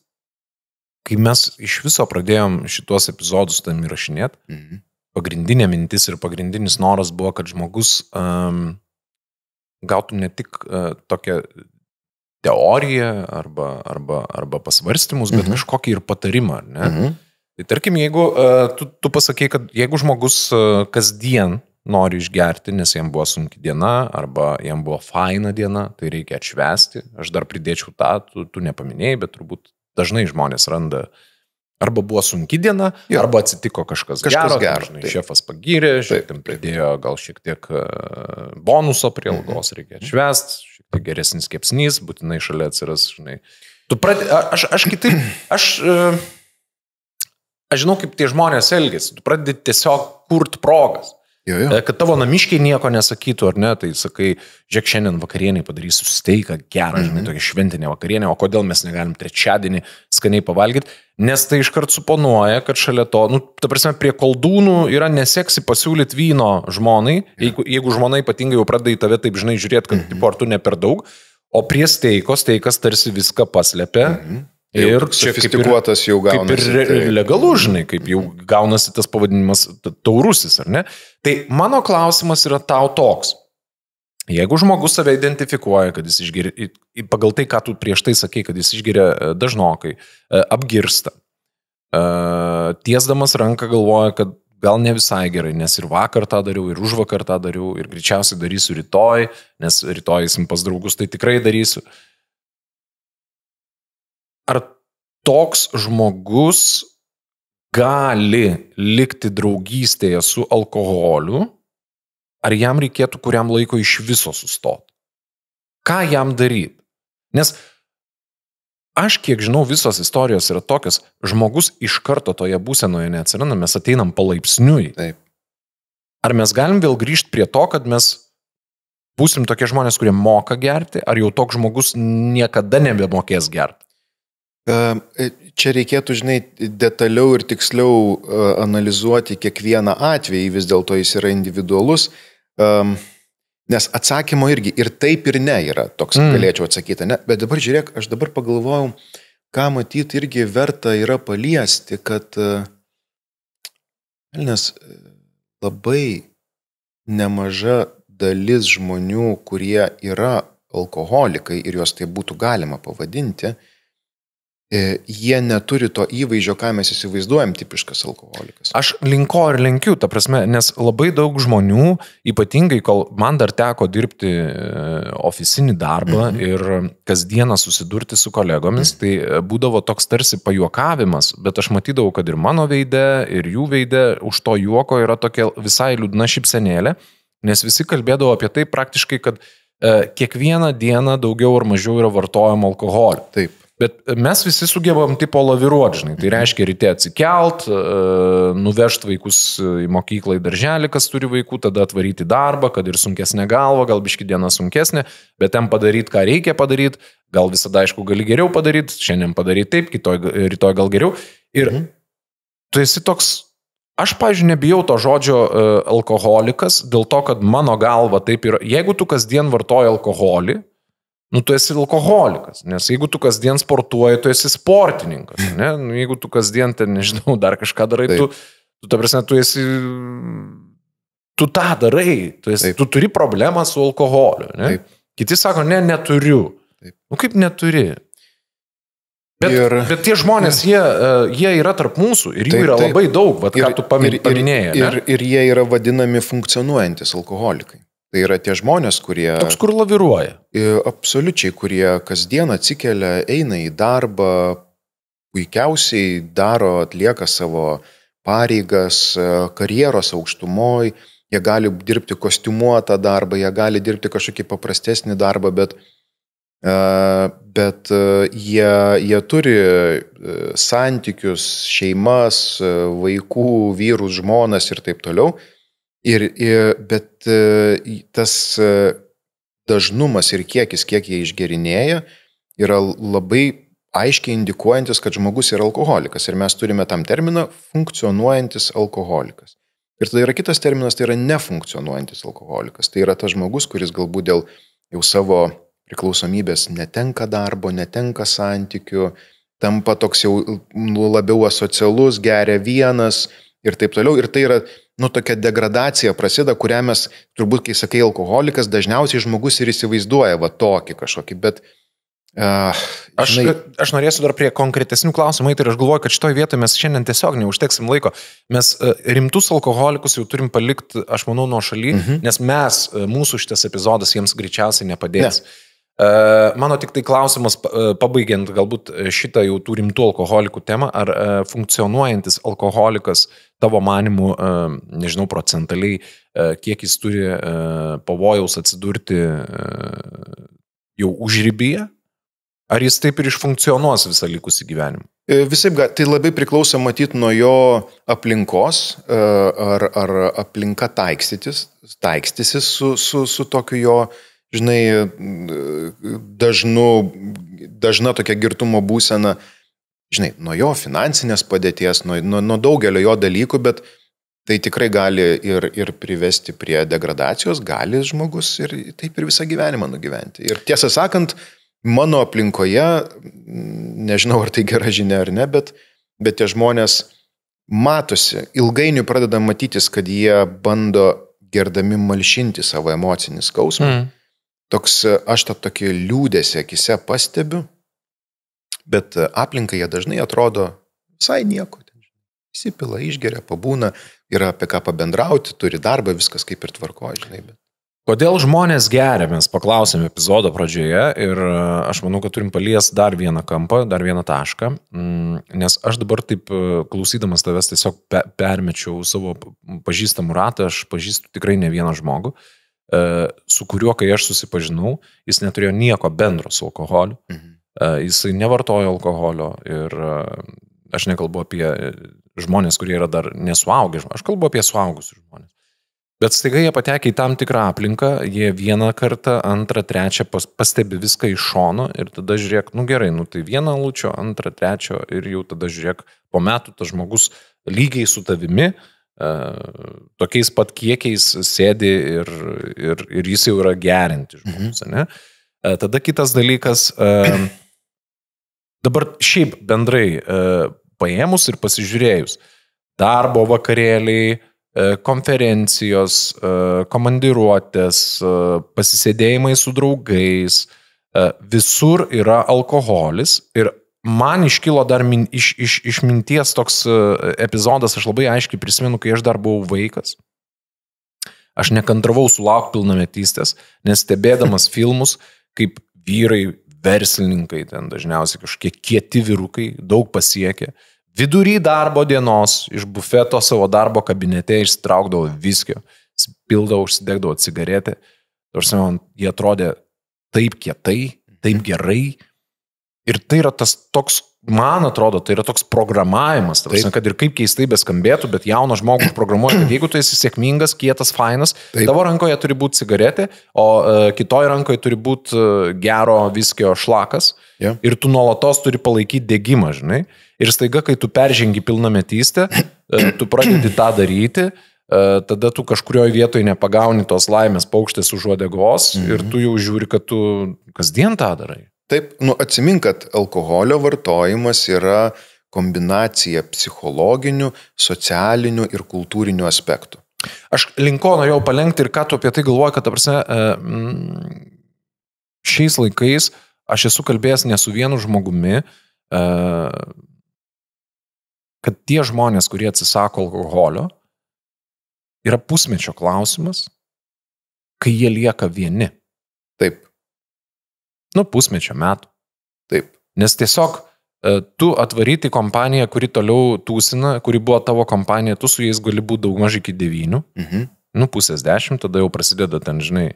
kai mes iš viso pradėjom šituos epizodus tam įrašinėti, pagrindinė mintis ir pagrindinis noras buvo, kad žmogus gautų ne tik tokią teoriją arba pasvarstymus, bet kažkokį ir patarimą. Ne? Tai tarkim, jeigu tu pasakei, kad jeigu žmogus kasdien nori išgerti, nes jam buvo sunki diena arba jam buvo faina diena, tai reikia atšvęsti. Aš dar pridėčiau tą, tu nepaminėjai, bet turbūt dažnai žmonės randa arba buvo sunki diena, arba atsitiko kažkas gero. Šefas pagyrė, pridėjo gal šiek tiek bonuso prie algos, reikia atšvęsti, šiek tiek geresnis kepsnys, būtinai šalia atsiras, Aš žinau, kaip tie žmonės elgiasi, tu pradedi tiesiog kurt progas. Kad tavo namiškiai nieko nesakytų, ar ne, tai sakai, žiūrėk, šiandien vakarienį padarysiu steiką gerą, tokia šventinė vakarienė, o kodėl mes negalim trečiadienį skaniai pavalgyti, nes tai iškart suponuoja, kad šalia to, ta prasme, prie koldūnų yra neseksi pasiūlyti vyno žmonai, jeigu žmona ypatingai jau pradeda į tave taip, žiūrėti, kad tipo, ar tu ne per daug, o prie steikas tarsi viską paslepia. Ir sofistikuotas jau gaunasi. Kaip ir legalu, kaip jau gaunasi tas pavadinimas taurusis, ar ne? Tai mano klausimas yra tau toks. Jeigu žmogus save identifikuoja, kad jis išgeria, pagal tai, ką tu prieš tai sakei, kad jis išgeria dažnokai, apgirsta, tiesdamas ranką galvoja, kad gal ne visai gerai, nes ir vakar tą dariau, ir užvakar tą dariau, ir greičiausiai darysiu rytoj, nes rytoj eisim pas draugus, tai tikrai darysiu. Ar toks žmogus gali likti draugystėje su alkoholiu, ar jam reikėtų kuriam laiko iš viso sustoti? Ką jam daryti? Nes aš, kiek žinau, visos istorijos yra tokios, žmogus iš karto toje būsenoje neatsiranda, mes ateinam palaipsniui. Taip. Ar mes galim vėl grįžti prie to, kad mes būsim tokie žmonės, kurie moka gerti, ar jau toks žmogus niekada nebemokės gerti? Čia reikėtų, žinai, detaliau ir tiksliau analizuoti kiekvieną atvejį, vis dėlto jis yra individualus, nes atsakymo irgi ir taip ir ne yra, toks galėčiau atsakyti, ne? Bet dabar žiūrėk, aš dabar pagalvojau, ką matyti irgi verta yra paliesti, kad nes labai nemaža dalis žmonių, kurie yra alkoholikai ir juos tai būtų galima pavadinti, jie neturi to įvaizdžio, ką mes įsivaizduojam tipiškas alkoholikas. Aš linko ir lenkiu, ta prasme, nes labai daug žmonių, ypatingai, kol man dar teko dirbti ofisinį darbą ir kasdieną susidurti su kolegomis, tai būdavo toks tarsi pajuokavimas, bet aš matydavau, kad ir mano veide, ir jų veide už to juoko yra tokia visai liūdna šypsenėlė, nes visi kalbėdavo apie tai praktiškai, kad kiekvieną dieną daugiau ar mažiau yra vartojama alkoholio. Taip. Bet mes visi sugebam tipo laviruoti, žinai. Tai reiškia ryte atsikelt, nuvežti vaikus į mokyklą, į darželį, kas turi vaikų, tada atvaryti darbą, kad ir sunkesnė galva, gal biški diena sunkesnė, bet ten padaryti, ką reikia padaryti, gal visada, aišku, gali geriau padaryti, šiandien padaryti taip, rytoj gal geriau. Ir tu esi toks, aš, pavyzdžiui, nebijau to žodžio alkoholikas, dėl to, kad mano galva taip yra, jeigu tu kasdien vartoji alkoholį, tu esi alkoholikas, nes jeigu tu kasdien sportuoji, tu esi sportininkas, ne? Jeigu tu kasdien, nežinau, dar kažką darai, ta prasme, tu tą darai, tu turi problemą su alkoholiu, ne? Kiti sako, neturiu. Kaip neturi? Bet tie žmonės, jie yra tarp mūsų ir jų yra labai daug, ką tu paminėjai. Ir jie yra vadinami funkcionuojantis alkoholikai. Tai yra tie žmonės, kurie... Toks, kur laviruoja. Absoliučiai, kurie kasdien atsikelia, eina į darbą, puikiausiai daro, atlieka savo pareigas, karjeros aukštumoj, jie gali dirbti kostiumuotą darbą, jie gali dirbti kažkokį paprastesnį darbą, bet jie turi santykius, šeimas, vaikų, vyrus, žmonas ir taip toliau. Bet tas dažnumas ir kiek jie išgerinėja, yra labai aiškiai indikuojantis, kad žmogus yra alkoholikas. Ir mes turime tam terminą funkcionuojantis alkoholikas. Ir tada yra kitas terminas, tai yra nefunkcionuojantis alkoholikas. Tai yra tas žmogus, kuris galbūt dėl jau savo priklausomybės netenka darbo, netenka santykių, tampa toks jau labiau asocialus, geria vienas ir taip toliau. Ir tai yra tokia degradacija prasideda, kurią mes, turbūt, kai sakai alkoholikas, dažniausiai žmogus ir įsivaizduoja tokį kažkokį, bet... Aš norėsiu dar prie konkretesnių klausimų, ir aš galvoju, kad šitoj vietoje mes šiandien tiesiog neužteksim laiko. Mes rimtus alkoholikus jau turim palikti, aš manau, nuo šaly, nes mūsų šitas epizodas jiems greičiausiai nepadės. Mano tik tai klausimas, pabaigiant galbūt šitą jau tų rimtų alkoholikų temą, ar funkcionuojantis alkoholikas tavo manimu, nežinau, procentaliai, kiek jis turi pavojaus atsidurti jau užribyje, ar jis taip ir išfunkcionuos visą likusį gyvenimą? Visaip, tai labai priklauso matyti nuo jo aplinkos, ar aplinka taikstysis su tokiu jo, žinai, dažna tokia girtumo būsena, žinai, nuo jo finansinės padėties, nuo daugelio jo dalykų, bet tai tikrai gali ir privesti prie degradacijos, gali žmogus ir taip ir visą gyvenimą nugyventi. Ir tiesą sakant, mano aplinkoje, nežinau, ar tai gera žinia ar ne, bet tie žmonės matosi, ilgainiui pradeda matytis, kad jie bando gerdami malšinti savo emocinį skausmą. Toks, aš tą tokį liūdėsi akise pastebiu, bet aplinkai jie dažnai atrodo visai nieko. įsipila, išgeria, pabūna, yra apie ką pabendrauti, turi darbą, viskas kaip ir tvarkoja, žinai. Bet... Kodėl žmonės geria, mes paklausėme epizodo pradžioje ir aš manau, kad turim palies dar vieną kampą, dar vieną tašką, nes aš dabar taip klausydamas tavęs tiesiog permečiau savo pažįstamų ratą, aš pažįstu tikrai ne vieną žmogų, su kuriuo, kai aš susipažinau, jis neturėjo nieko bendro su alkoholiu, jisai nevartojo alkoholio ir aš nekalbu apie žmonės, kurie yra dar nesuaugę, aš kalbu apie suaugusius žmonės. Bet staiga jie patekė į tam tikrą aplinką, jie vieną kartą, antrą, trečią pastebi viską iš šono ir tada žiūrėk, gerai, tai vieną alučio, antrą, trečią ir jau tada žiūrėk, po metų tas žmogus lygiai su tavimi, tokiais pat kiekiais sėdi ir jis jau yra gerinti žmogus, ne? Tada kitas dalykas, dabar šiaip bendrai paėmus ir pasižiūrėjus, darbo vakarėliai, konferencijos, komandiruotės, pasisėdėjimai su draugais, visur yra alkoholis ir man iškilo dar iš minties toks epizodas, aš labai aiškiai prisimenu, kai aš dar buvau vaikas. Aš nekantravau sulaukti pilnametystės, nes stebėdamas filmus, kaip vyrai, verslininkai, ten dažniausiai kažkiek kieti vyrukai, daug pasiekė, vidury darbo dienos iš bufeto savo darbo kabinete išsitraukdavo viskio, pildavo, užsidegdavo cigaretę. Jie atrodė taip kietai, taip gerai. Ir tai yra tas toks, man atrodo, tai yra toks programavimas. Kad ir kaip keistai beskambėtų, bet jaunas žmogus programuoja, kad jeigu tu esi sėkmingas, kietas, fainas, tavo rankoje turi būti cigaretė, o kitoj rankoje turi būti gero viskio šlakas. Yeah. Ir tu nuolatos turi palaikyti degimą, žinai. Ir staiga, kai tu peržengi pilnametystę, tu pradedi tą daryti, tada tu kažkurioje vietoje nepagauni tos laimės paukštės už uodegos ir tu jau žiūri, kad tu kasdien tą darai. Taip, atsimink, kad alkoholio vartojimas yra kombinacija psichologinių, socialinių ir kultūrinių aspektų. Aš linko norėjau palenkti ir ką tu apie tai galvoji, kad šiais laikais aš esu kalbėjęs ne su vienu žmogumi, kad tie žmonės, kurie atsisako alkoholio, yra pusmečio klausimas, kai jie lieka vieni. Taip. Pusmečio metų. Taip. Nes tiesiog tu atvaryti kompaniją, kuri toliau tūsina, kuri buvo tavo kompanija, tu su jais gali būti daugmaž iki 9, pusės 10, tada jau prasideda ten, žinai,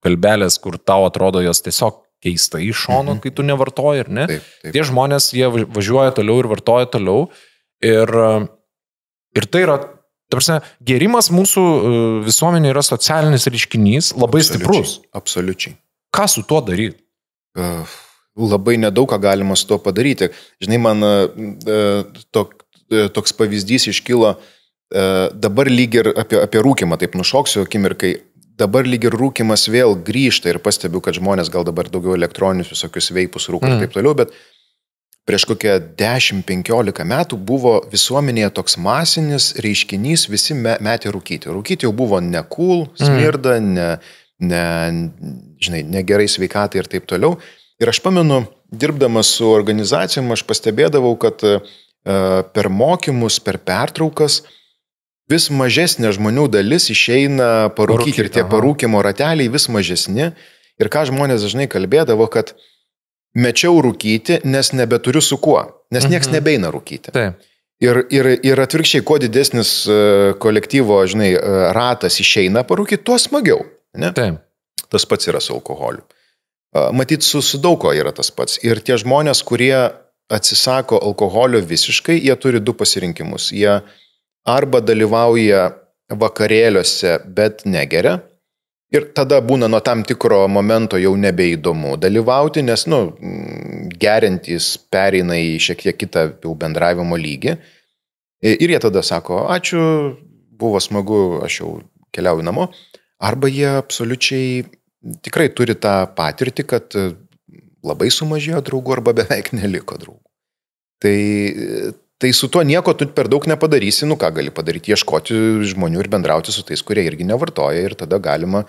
kalbelės, kur tau atrodo jos tiesiog keistai iš šono, kai tu nevartoji, ir ne? Taip, taip. Tie žmonės, jie važiuoja toliau ir vartoja toliau. Ir tai yra, ta prasme, gėrimas mūsų visuomenė yra socialinis reiškinys, labai stiprus. Absoliučiai. Ką su tuo daryti? Labai nedaug ką galima su tuo padaryti. Žinai, man toks pavyzdys iškilo, dabar lyg ir apie rūkimą, taip nušoksiu akimirkai, dabar lyg ir rūkimas vėl grįžta ir pastebiu, kad žmonės gal dabar daugiau elektroninius visokius veipus rūko ir taip toliau, bet prieš kokią 10-15 metų buvo visuomenėje toks masinis reiškinys, visi metė rūkyti. Rūkyti jau buvo ne cool, smirda, žinai, negerai sveikatai ir taip toliau. Ir aš pamenu, dirbdamas su organizacijom, aš pastebėdavau, kad per mokymus, per pertraukas vis mažesnė žmonių dalis išeina parūkyti ir tie parūkimo rateliai vis mažesni. Ir ką žmonės dažnai kalbėdavo, kad mečiau rūkyti, nes nebeturiu su kuo, nes nieks nebeina rūkyti. Taip. Ir atvirkščiai, kuo didesnis kolektyvo, žinai, ratas išeina parūkyti, tuo smagiau. Ne? Taip. Tas pats yra su alkoholiu. Matyt, su daug ko yra tas pats. Ir tie žmonės, kurie atsisako alkoholio visiškai, jie turi du pasirinkimus. Jie arba dalyvauja vakarėliuose, bet negeria. Ir tada būna nuo tam tikro momento jau nebeįdomu dalyvauti, nes, geriantys pereina į šiek tiek kitą bendravimo lygį. Ir jie tada sako, ačiū, buvo smagu, aš jau keliauju namo. Arba jie absoliučiai tikrai turi tą patirtį, kad labai sumažėjo draugų arba beveik neliko draugų. Tai su tuo nieko tu per daug nepadarysi, ką gali padaryti, ieškoti žmonių ir bendrauti su tais, kurie irgi nevartoja, ir tada galima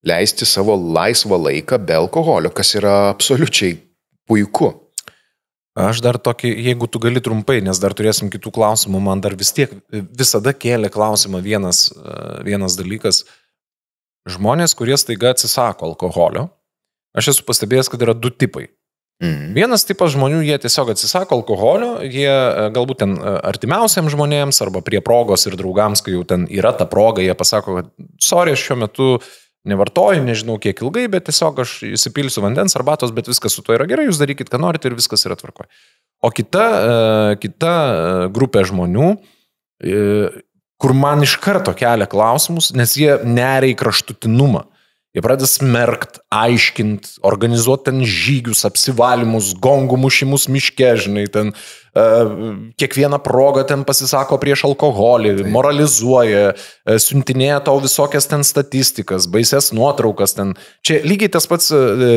leisti savo laisvą laiką be alkoholio, kas yra absoliučiai puiku. Aš dar tokį, jeigu tu gali trumpai, nes dar turėsim kitų klausimų, man dar vis tiek visada kėlė klausimą vienas dalykas. Žmonės, kurie staiga atsisako alkoholio, aš esu pastebėjęs, kad yra 2 tipai. Vienas tipas žmonių, jie tiesiog atsisako alkoholio, jie galbūt ten artimiausiams žmonėms arba prie progos ir draugams, kai jau ten yra ta proga, jie pasako, kad sorry, aš šiuo metu nevartoju, nežinau kiek ilgai, bet tiesiog aš įsipilsiu vandens, arbatos, bet viskas su to yra gerai, jūs darykit, ką norite ir viskas yra tvarkoje. O kita grupė žmonių, kur man iš karto kelia klausimus, nes jie neria į kraštutinumą. Jie pradeda smerkt, aiškint, organizuoti ten žygius, apsivalymus, gongų mušimus miške, žinai, ten kiekvieną progą ten pasisako prieš alkoholį, moralizuoja, siuntinėja tau visokias ten statistikas, baises nuotraukas ten. Čia lygiai tas pats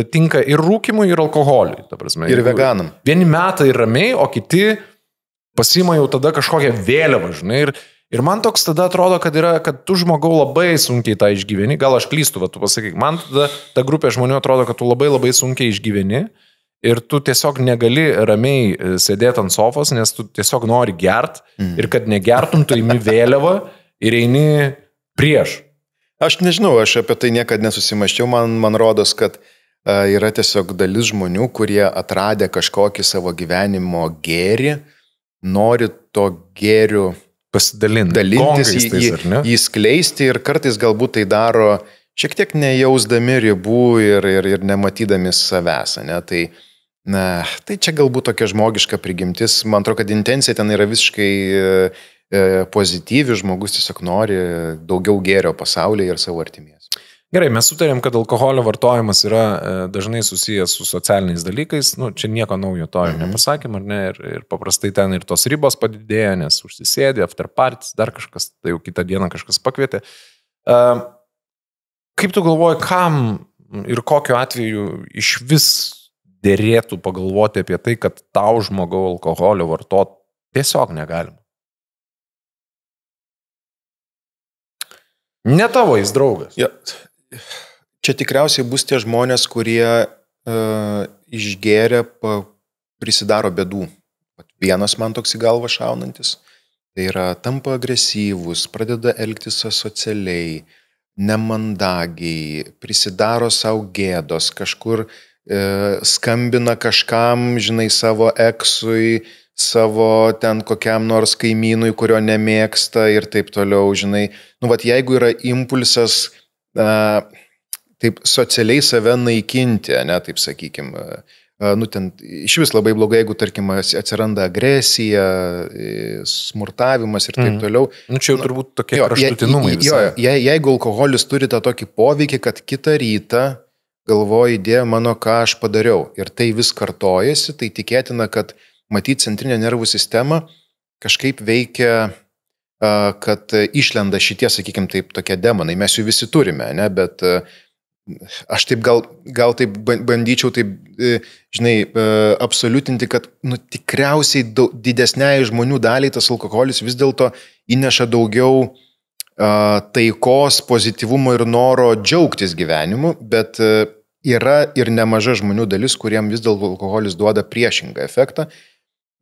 tinka ir rūkimui, ir alkoholiui. Ta prasme, ir veganam. Vieni metai ramiai, o kiti pasima jau tada kažkokią vėliavą, žinai, ir man toks tada atrodo, kad tu žmogau labai sunkiai tą išgyveni, gal aš klystu, tu pasakyk, man tada ta grupė žmonių atrodo, kad tu labai labai sunkiai išgyveni ir tu tiesiog negali ramiai sėdėti ant sofos, nes tu tiesiog nori gert ir kad negertum, tu imi vėliavą ir eini prieš. Aš nežinau, aš apie tai niekada nesusimaščiau, man rodos, kad yra tiesiog dalis žmonių, kurie atradę kažkokį savo gyvenimo gėrį, nori to gėrių dalintis, jį skleisti ir kartais galbūt tai daro šiek tiek nejausdami ribų ir nematydami savęs. Ne? Tai čia galbūt tokia žmogiška prigimtis. Man atrodo, kad intencija ten yra visiškai pozityvi, žmogus tiesiog nori daugiau gėrio pasaulyje ir savo artimės. Gerai, mes sutarėm, kad alkoholio vartojimas yra dažnai susijęs su socialiniais dalykais. Čia nieko naujo to ir nepasakym, ar ne? Ir paprastai ten ir tos ribos padidėja, nes užsisėdė, after parties, dar kažkas, tai jau kitą dieną kažkas pakvietė. Kaip tu galvoji, kam ir kokiu atveju iš vis dėrėtų pagalvoti apie tai, kad tau žmogau alkoholio vartot tiesiog negalima? Ne tavo jis draugas. Ja. Čia tikriausiai bus tie žmonės, kurie išgėrė, prisidaro bėdų. Vienas man toks į galvą šaunantis. Tai yra tampa agresyvus, pradeda elgtis asocialiai, nemandagiai, prisidaro savo gėdos, kažkur skambina kažkam, žinai, savo eksui, savo ten kokiam nors kaimynui, kurio nemėgsta ir taip toliau, žinai. Jeigu yra impulsas taip socialiai save naikinti, ne, taip sakykim, ten iš vis labai blogai, jeigu, tarkim, atsiranda agresija, smurtavimas ir taip toliau. Čia jau turbūt tokie kraštutinumai visai. Jeigu alkoholis turi tą tokį poveikį, kad kitą rytą galvoji, Dieve mano, ką aš padariau, ir tai vis kartojasi, tai tikėtina, kad matyti centrinę nervų sistemą kažkaip veikia, kad išlenda šitie, sakykim, taip, tokie demonai. Mes jų visi turime, ne? Bet aš taip gal taip bandyčiau taip, žinai, absoliutinti, kad tikriausiai didesniai žmonių daliai tas alkoholis vis dėlto įneša daugiau taikos, pozityvumo ir noro džiaugtis gyvenimu, bet yra ir nemaža žmonių dalis, kuriem vis dėlto alkoholis duoda priešingą efektą.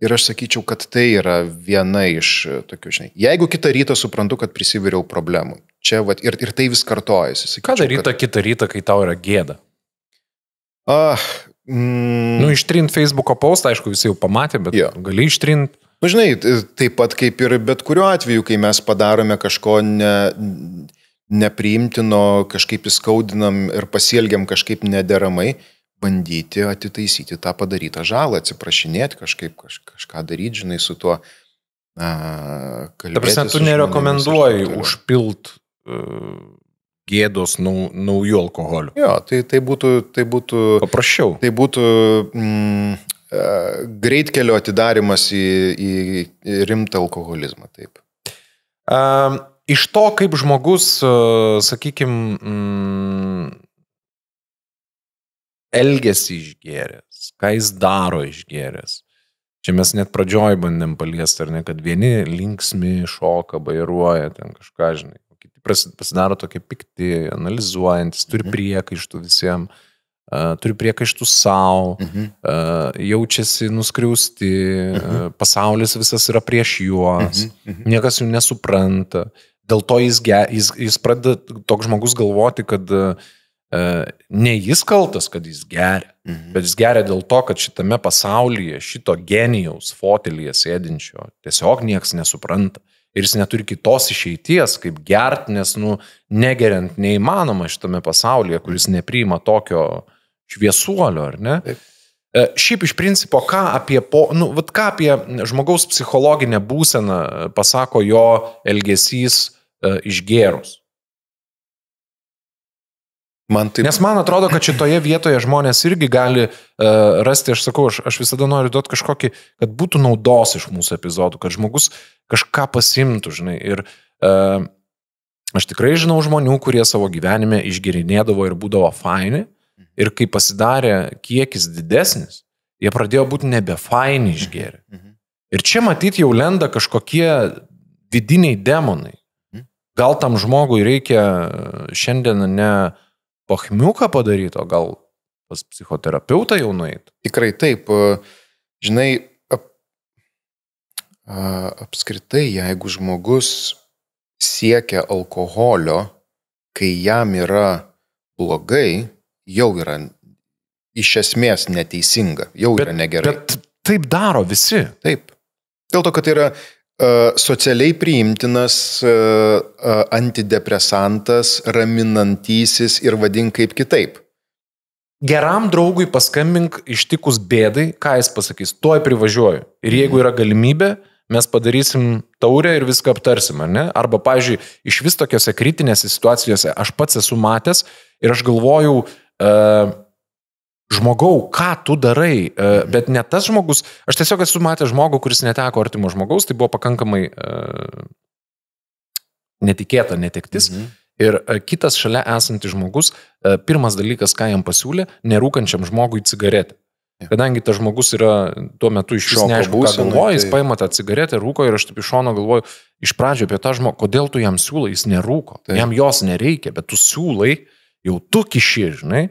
Ir aš sakyčiau, kad tai yra viena iš tokių, žinai, jeigu kitą rytą suprantu, kad prisiviriau problemų. Čia, ir tai vis kartojasi. Sakyčiau, ką daryti kitą rytą, kai tau yra gėda? Ištrint Facebooko postą, aišku, visi jau pamatė, bet gali ištrint. Žinai, taip pat kaip ir bet kuriuo atveju, kai mes padarome kažko nepriimtino, kažkaip įskaudinam ir pasielgiam kažkaip nederamai, bandyti atitaisyti tą padarytą žalą, atsiprašinėti kažką daryti, žinai, su tuo kalbėti. Ta prasme, tu nerekomenduoji užpilt gėdos naujų alkoholių. Jo, tai būtų paprasčiau. Tai būtų greitkelio atidarimas į rimtą alkoholizmą, taip. Iš to, kaip žmogus, sakykime, elgesi išgėręs, ką jis daro išgėręs. Čia mes net pradžioj bandėm paliesti, ar ne, kad vieni linksmi, šoka, bairuoja, ten kažką, žinai, kiti pasidaro tokie pikti, analizuojantis, turi priekaištų visiems. turi priekaištų savo, jaučiasi nuskriausti, pasaulis visas yra prieš juos, niekas jų nesupranta. Dėl to jis pradeda toks žmogus galvoti, kad ne jis kaltas, kad jis geria, bet jis geria dėl to, kad šitame pasaulyje, šito genijaus fotelyje sėdinčio tiesiog nieks nesupranta. Ir jis neturi kitos išeities, kaip gert, nes, negeriant neįmanoma šitame pasaulyje, kuris nepriima tokio šviesuolio, ar ne? Taip. Šiaip iš principo, ką apie žmogaus psichologinę būseną pasako jo elgesys išgėrus. Nes man atrodo, kad šitoje vietoje žmonės irgi gali rasti, aš sakau, aš visada noriu duoti kažkokį, kad būtų naudos iš mūsų epizodų, kad žmogus kažką pasimtų, žinai. Ir aš tikrai žinau žmonių, kurie savo gyvenime išgerinėdavo ir būdavo faini. Ir kai pasidarė kiekis didesnis, jie pradėjo būti nebefaini išgėrę. Ir čia matyti jau lenda kažkokie vidiniai demonai. Gal tam žmogui reikia šiandien ne pachmiuką padaryti, o gal pas psichoterapeutą jau nueiti? Tikrai taip. Žinai, apskritai, jeigu žmogus siekia alkoholio, kai jam yra blogai, jau yra iš esmės neteisinga, jau yra negerai. Bet taip daro visi. Taip. Dėl to, kad tai yra socialiai priimtinas antidepresantas, raminantysis ir vadink kaip kitaip. Geram draugui paskambink ištikus bėdai, ką jis pasakys, tuoj privažiuoju. Ir jeigu yra galimybė, mes padarysim taurę ir viską aptarsim, ar ne? Arba, pavyzdžiui, iš vis tokiose kritinėse situacijose aš pats esu matęs ir aš galvojau, žmogau, ką tu darai, bet ne tas žmogus, aš tiesiog esu matęs žmogų, kuris neteko artimo žmogaus, tai buvo pakankamai netikėta netektis. Ir kitas šalia esantis žmogus, pirmas dalykas, ką jam pasiūlė, nerūkančiam žmogui cigaretę. Kadangi tas žmogus yra tuo metu iš vis neaišku, ką galvoja, jis paima tą cigaretę, rūko ir aš taip iš šono galvoju, iš pradžio apie tą žmogų, kodėl tu jam siūlai, jis nerūko, jam jos nereikia, bet tu siūlai, jau tu kiši, žinai,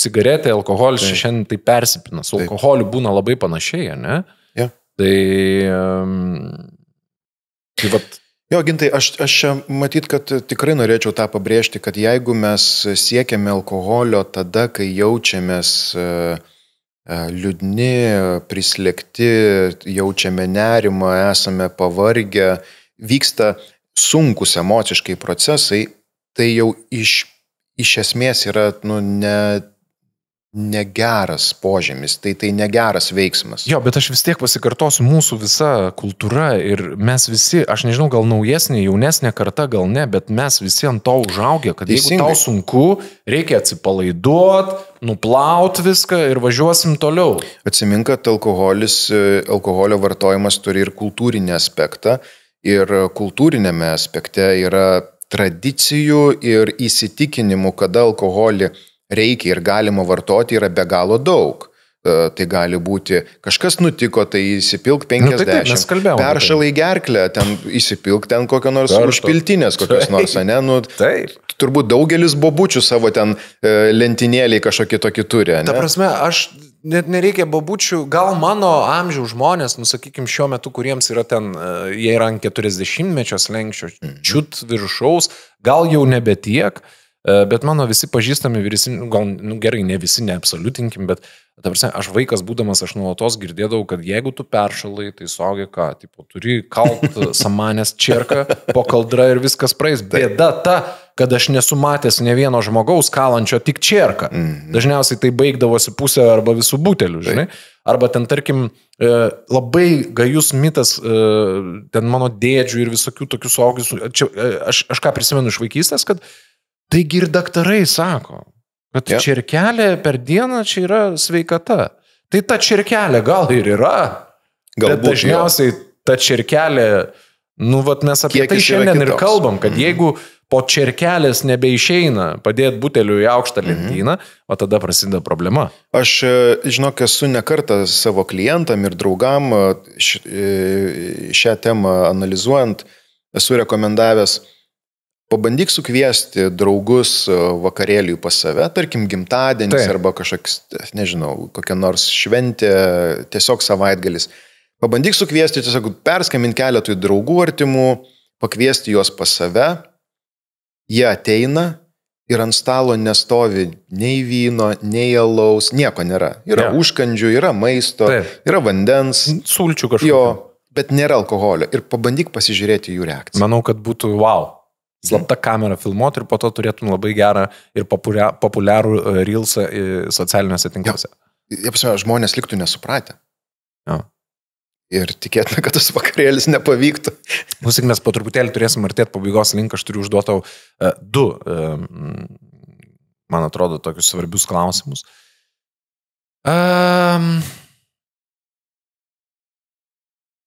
cigaretė, alkoholis šiandien tai persipina, su alkoholiu būna labai panašiai, ne? Ja. Tai vat... Jo, Gintai, aš čia matyt, kad tikrai norėčiau tą pabrėžti, kad jeigu mes siekiame alkoholio tada, kai jaučiamės liūdni, prislėgti, jaučiame nerimą, esame pavargę, vyksta sunkus emociškai procesai, tai jau iš esmės yra negeras požymis, tai negeras veiksmas. Jo, bet aš vis tiek pasikartosiu, mūsų visa kultūra ir mes visi, aš nežinau, gal naujesnė, jaunesnė karta, gal ne, bet mes visi ant to užaugę, kad jeigu tau sunku, reikia atsipalaiduoti, nuplauti viską ir važiuosim toliau. Atsimink, kad alkoholio vartojimas turi ir kultūrinį aspektą ir kultūrinėme aspekte yra tradicijų ir įsitikinimų, kada alkoholį reikia ir galima vartoti, yra be galo daug. Tai gali būti, kažkas nutiko, tai įsipilk 50, peršalai gerklę, ten įsipilk ten kokio nors užpiltinės, kokios nors, ne? Taip. Turbūt daugelis bobučių savo ten lentynėliai kažkokį tokį turi, ne? Ta prasme, aš net nereikia bobučių, gal mano amžiaus žmonės, sakykim, šiuo metu, kuriems yra ten, jie yra ant 40-mečio slenkščio, čiut viršaus, gal jau nebe tiek, bet mano visi pažįstami vyresni, gal gerai, ne visi, neabsoliutinkim, bet ta prasme, aš vaikas būdamas, aš nuolatos girdėdavau, kad jeigu tu peršalai, tai suaugė ką, tipo, turi kalt samanės čerką po kaldra ir viskas praeis. Bėda ta, kad aš nesu matęs ne vieno žmogaus kalančio tik čerką. Dažniausiai tai baigdavosi pusę arba visų butelių, žinai. Arba ten, tarkim, labai gajus mitas, ten mano dėdžių ir visokių tokių suaugusių. Aš ką prisimenu iš vaikystės, kad taigi ir daktarai sako, kad čerkelė per dieną čia yra sveikata. Tai ta čerkelė gal ir yra, bet dažniausiai ta čerkelė, mes apie tai šiandien ir kalbam, kad jeigu po čerkelės nebeišeina padėti butelių į aukštą lentyną, o tada prasideda problema. Aš, žinok, esu ne kartą savo klientam ir draugam šią temą analizuojant, esu rekomendavęs pabandyk sukviesti draugus vakarėliui pas save, tarkim gimtadienis arba kažkoks, nežinau, kokia nors šventė, tiesiog savaitgalis. Pabandyk sukviesti, tiesiog perskambinti keletui draugų artimų, pakviesti juos pas save, jie ateina ir ant stalo nestovi nei vyno, nei alaus, nieko nėra. Yra užkandžių, yra maisto, yra vandens. Sulčių kažkokio. Jo, bet nėra alkoholio. Ir pabandyk pasižiūrėti jų reakciją. Manau, kad būtų wow. Slapta kamera filmuoti ir po to turėtum labai gerą ir populiarų reelsą socialiniuose tinkluose. Žmonės liktų nesupratę. Jo. Ir tikėtume, kad tas vakarėlis nepavyktų. Klausyk, mes po truputėlį turėsim artėti pabaigos link, aš turiu užduotau du, man atrodo, tokius svarbius klausimus.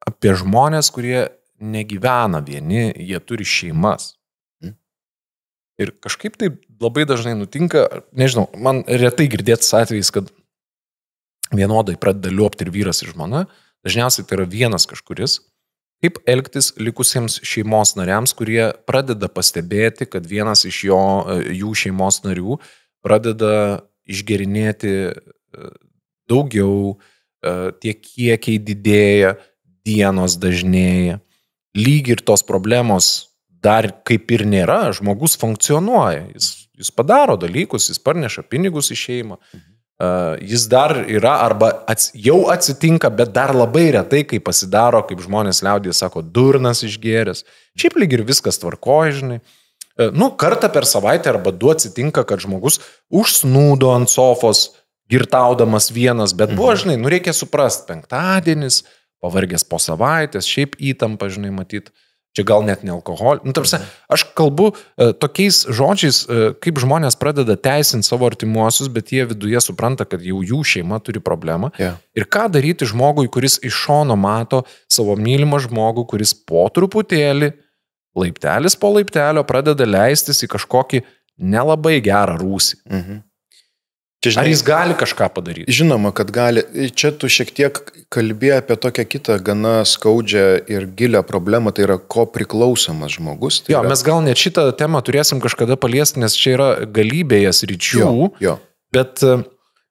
Apie žmonės, kurie negyvena vieni, jie turi šeimas. Ir kažkaip tai labai dažnai nutinka, nežinau, man retai girdėtas atvejis, kad vienodai pradeda liuopti ir vyras ir žmona. Dažniausiai tai yra vienas kažkuris. Kaip elgtis likusiems šeimos nariams, kurie pradeda pastebėti, kad vienas iš jų šeimos narių pradeda išgerinėti daugiau, tie kiekiai didėja, dienos dažnėja. Lyg ir tos problemos dar kaip ir nėra, žmogus funkcionuoja, jis padaro dalykus, jis parneša pinigus į šeimą. Jis dar yra arba jau atsitinka, bet dar labai retai, kai pasidaro, kaip žmonės liaudyje sako, durnas išgėręs. Šiaip lyg ir viskas tvarkoja, žinai. Kartą per savaitę arba du atsitinka, kad žmogus užsnūdo ant sofos, girtaudamas vienas, bet buvo, žinai, reikia suprast, penktadienis, pavargęs po savaitės, šiaip įtampa, žinai, matyt. Čia gal net ne alkoholį. Aš kalbu tokiais žodžiais, kaip žmonės pradeda teisinti savo artimuosius, bet jie viduje supranta, kad jau jų šeima turi problemą. Yeah. Ir ką daryti žmogui, kuris iš šono mato savo mylimą žmogų, kuris po truputėlį, laiptelis po laiptelio, pradeda leistis į kažkokį nelabai gerą rūsį. Žinai, ar jis gali kažką padaryti? Žinoma, kad gali. Čia tu šiek tiek kalbėjai apie tokią kitą gana skaudžią ir gilią problemą, tai yra ko priklausomas žmogus. Tai yra... mes gal net šitą temą turėsim kažkada paliesti, nes čia yra galybėje sričių, bet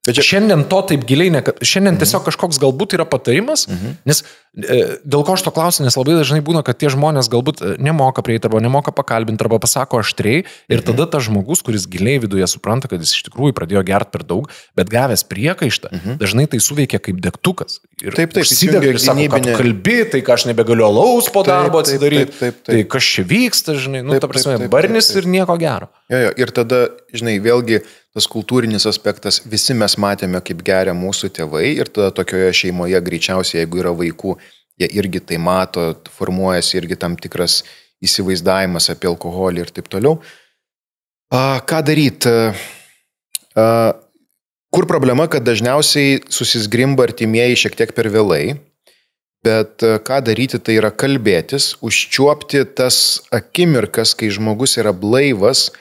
šiandien to taip giliai, šiandien tiesiog kažkoks galbūt yra patarimas, nes dėl ko aš to klausiu, nes labai dažnai būna, kad tie žmonės galbūt nemoka prieiti arba nemoka pakalbinti arba pasako aštriai ir tada tas žmogus, kuris giliai viduje supranta, kad jis iš tikrųjų pradėjo gerti per daug, bet gavęs priekaištą, dažnai tai suveikia kaip degtukas. Ir užsidega ir sako, kad tu kalbi, tai ką aš nebegaliu alaus po darbo atsidaryti, tai kas čia vyksta, žinai, ta prasme, barnis ir nieko gero. Ir tada, žinai, vėlgi tas kultūrinis aspektas, visi mes matėme, kaip geria mūsų tėvai ir tada tokioje šeimoje greičiausiai, jeigu yra vaikų, jie irgi tai mato, formuojasi irgi tam tikras įsivaizdavimas apie alkoholį ir taip toliau. Ką daryti? Kur problema, kad dažniausiai susizgrimba artimieji šiek tiek per vėlai, bet ką daryti, tai yra kalbėtis, užčiuopti tas akimirkas, kai žmogus yra blaivas,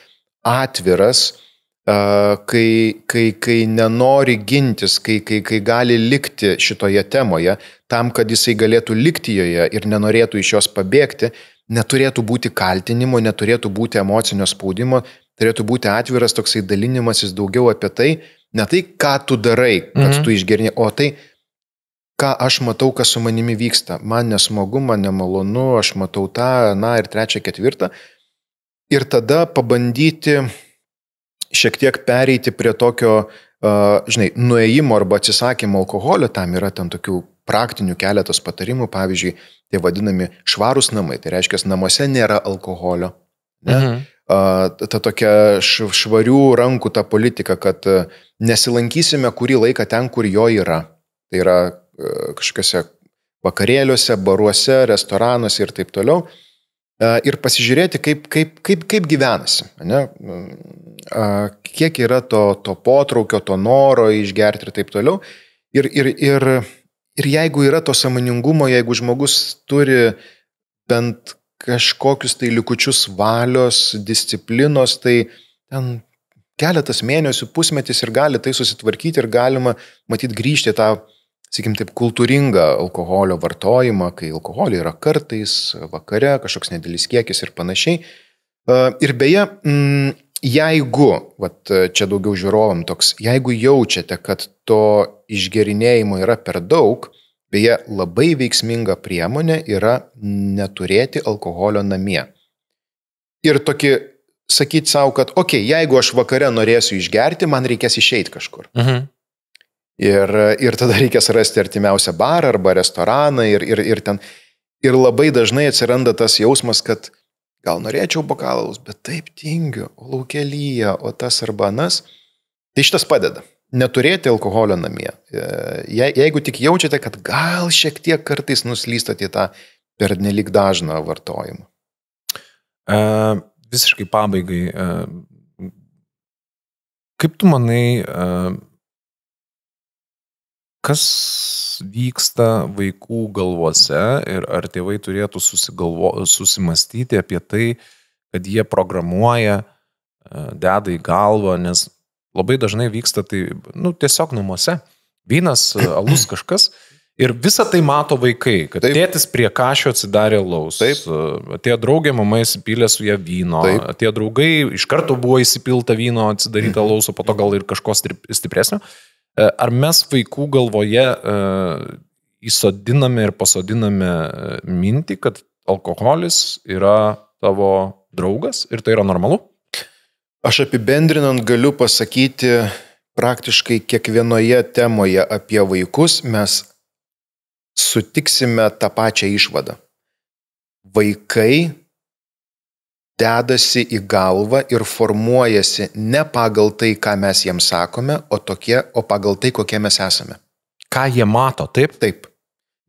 atviras, kai nenori gintis, kai gali likti šitoje temoje, tam, kad jisai galėtų likti joje ir nenorėtų iš jos pabėgti, neturėtų būti kaltinimo, neturėtų būti emocinio spaudimo, turėtų būti atviras toksai dalinimasis daugiau apie tai, ne tai, ką tu darai, kad tu išgerni, o tai, ką aš matau, kas su manimi vyksta. Man nesmagu, man nemalonu, aš matau tą, ir trečią, ketvirtą. Ir tada pabandyti šiek tiek pereiti prie tokio, nuėjimo arba atsisakymo alkoholio, tam yra ten tokių praktinių keletas patarimų, pavyzdžiui, tie vadinami švarūs namai, tai reiškia, namuose nėra alkoholio. Ne? Ta tokia švarių rankų ta politika, kad nesilankysime kurį laiką ten, kur jo yra. Tai yra kažkokiuose vakarėliuose, baruose, restoranuose ir taip toliau. Ir pasižiūrėti, kaip gyvenasi. Ne? Kiek yra to potraukio, to noro išgerti ir taip toliau. Ir jeigu yra to sąmoningumo, jeigu žmogus turi bent kažkokius tai likučius valios, disciplinos, tai ten keletas mėnesių, pusmetis ir gali tai susitvarkyti ir galima, matyt, grįžti tą, sakykim, taip kultūringą alkoholio vartojimą, kai alkoholio yra kartais, vakare, kažkoks nedėlis kiekis ir panašiai. Ir beje, jeigu, čia daugiau žiūrovam toks, jeigu jaučiate, kad to išgerinėjimo yra per daug, beje, labai veiksminga priemonė yra neturėti alkoholio namie. Ir tokį sakyti savo, kad, jeigu aš vakare norėsiu išgerti, man reikės išeiti kažkur. Ir tada reikės rasti artimiausią barą arba restoraną ir ten. Ir labai dažnai atsiranda tas jausmas, kad gal norėčiau bokalus, bet taip tingiu, o lauke lyja, o tas arba anas. Tai šitas padeda. Neturėti alkoholio namie. Jeigu tik jaučiate, kad gal šiek tiek kartais nuslystate į tą pernelyg dažną vartojimą. Visiškai pabaigai. Kaip tu manai, kas vyksta vaikų galvose ir ar tėvai turėtų susimastyti apie tai, kad jie programuoja, deda į galvą, nes labai dažnai vyksta tai, tiesiog namuose. Vynas, alus kažkas. Ir visą tai mato vaikai, kad tėtis prie kašio atsidarė alaus. Atėjo draugė, mama įsipylė su ją vyno. Atėjo draugai, iš karto buvo įsipilta vyno, atsidaryta alaus, o po to gal ir kažko stipresnio. Ar mes vaikų galvoje įsodiname ir pasodiname mintį, kad alkoholis yra tavo draugas ir tai yra normalu? Aš apibendrinant galiu pasakyti, praktiškai kiekvienoje temoje apie vaikus mes sutiksime tą pačią išvadą. Vaikai dedasi į galvą ir formuojasi ne pagal tai, ką mes jiems sakome, o pagal tai, kokie mes esame. Ką jie mato, taip? Taip.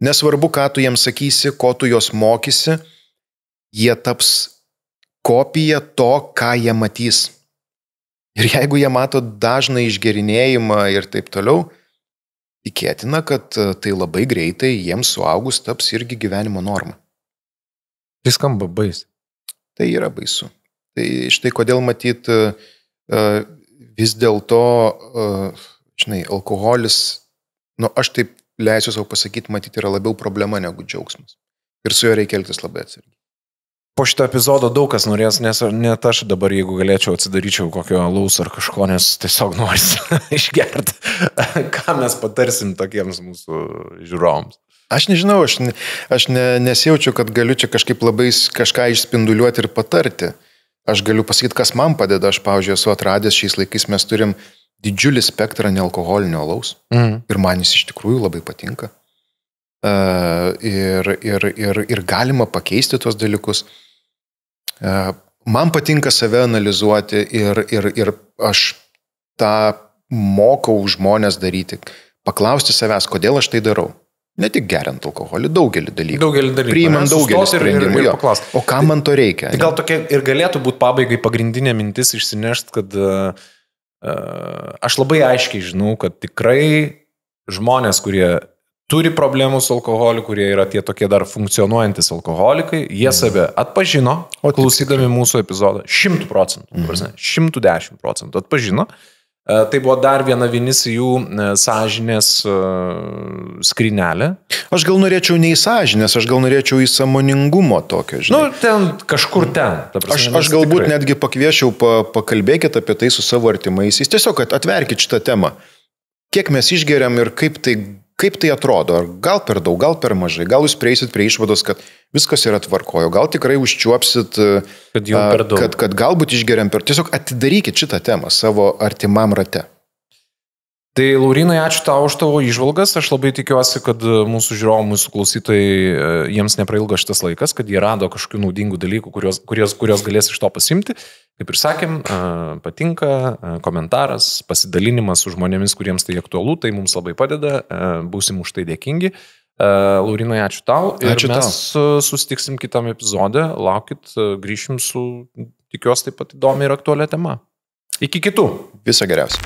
Nesvarbu, ką tu jiems sakysi, ko tu jos mokysi, jie taps kopija to, ką jie matys. Ir jeigu jie mato dažną išgerinėjimą ir taip toliau, tikėtina, kad tai labai greitai jiems suaugus taps irgi gyvenimo norma. Tai skamba baisiai. Tai yra baisu. Tai štai kodėl matyt vis dėlto, alkoholis, aš taip leisiu savo pasakyti, matyt yra labiau problema negu džiaugsmas. Ir su juo reikia elgtis labai atsargiai. Po šito epizodo daug kas norės, nes net aš dabar, jeigu galėčiau, atsidaryčiau kokio alaus ar kažko, nes tiesiog norisi išgerti. Ką mes patarsim tokiems mūsų žiūrovams? Aš nežinau, aš nesijaučiu, kad galiu čia kažkaip labai kažką išspinduliuoti ir patarti. Aš galiu pasakyti, kas man padeda. Aš, pavyzdžiui, esu atradęs, šiais laikais mes turim didžiulį spektrą nealkoholinio alaus. Ir man jis iš tikrųjų labai patinka. Ir galima pakeisti tuos dalykus. Man patinka save analizuoti ir aš tą mokau žmonės daryti. Paklausti savęs, kodėl aš tai darau. Ne tik geriant alkoholį, daugelį dalykų. Priimant daugelį sprendimų. O kam man to reikia? Tai gal tokia ir galėtų būti pabaigai pagrindinė mintis išsinešti, kad aš labai aiškiai žinau, kad tikrai žmonės, kurie turi problemų su alkoholiu, kurie yra tie tokie dar funkcionuojantis alkoholikai, jie save atpažino, klausydami mūsų epizodą 100%, 110% atpažino. Tai buvo dar viena jų sąžinės skrynelė. Aš gal norėčiau ne į sąžinės, aš gal norėčiau į sąmoningumo tokio, žinai. Ten, kažkur ten. Aš galbūt netgi pakviečiau, pakalbėkit apie tai su savo artimaisiais. Tiesiog atverkit šitą temą. Kiek mes išgeriam ir kaip tai atrodo, ar gal per daug, gal per mažai, gal jūs prieisit prie išvados, kad viskas yra tvarkojo, gal tikrai užčiuopsit, kad galbūt išgeriam per... Tiesiog atidarykit šitą temą savo artimam rate. Tai Laurinai, ačiū tau už tavo įžvalgas, aš labai tikiuosi, kad mūsų žiūrovai, mūsų klausytojai, jiems neprailgo šitas laikas, kad jie rado kažkokių naudingų dalykų, kurios galės iš to pasimti. Kaip ir sakėm, patinka komentaras, pasidalinimas su žmonėmis, kuriems tai aktualu, tai mums labai padeda, būsim už tai dėkingi. Laurinai, ačiū tau. Mes susitiksim kitam epizode, laukit, grįšim su, tikiuosi, taip pat įdomi ir aktualia tema. Iki kitų. Viso geriausio.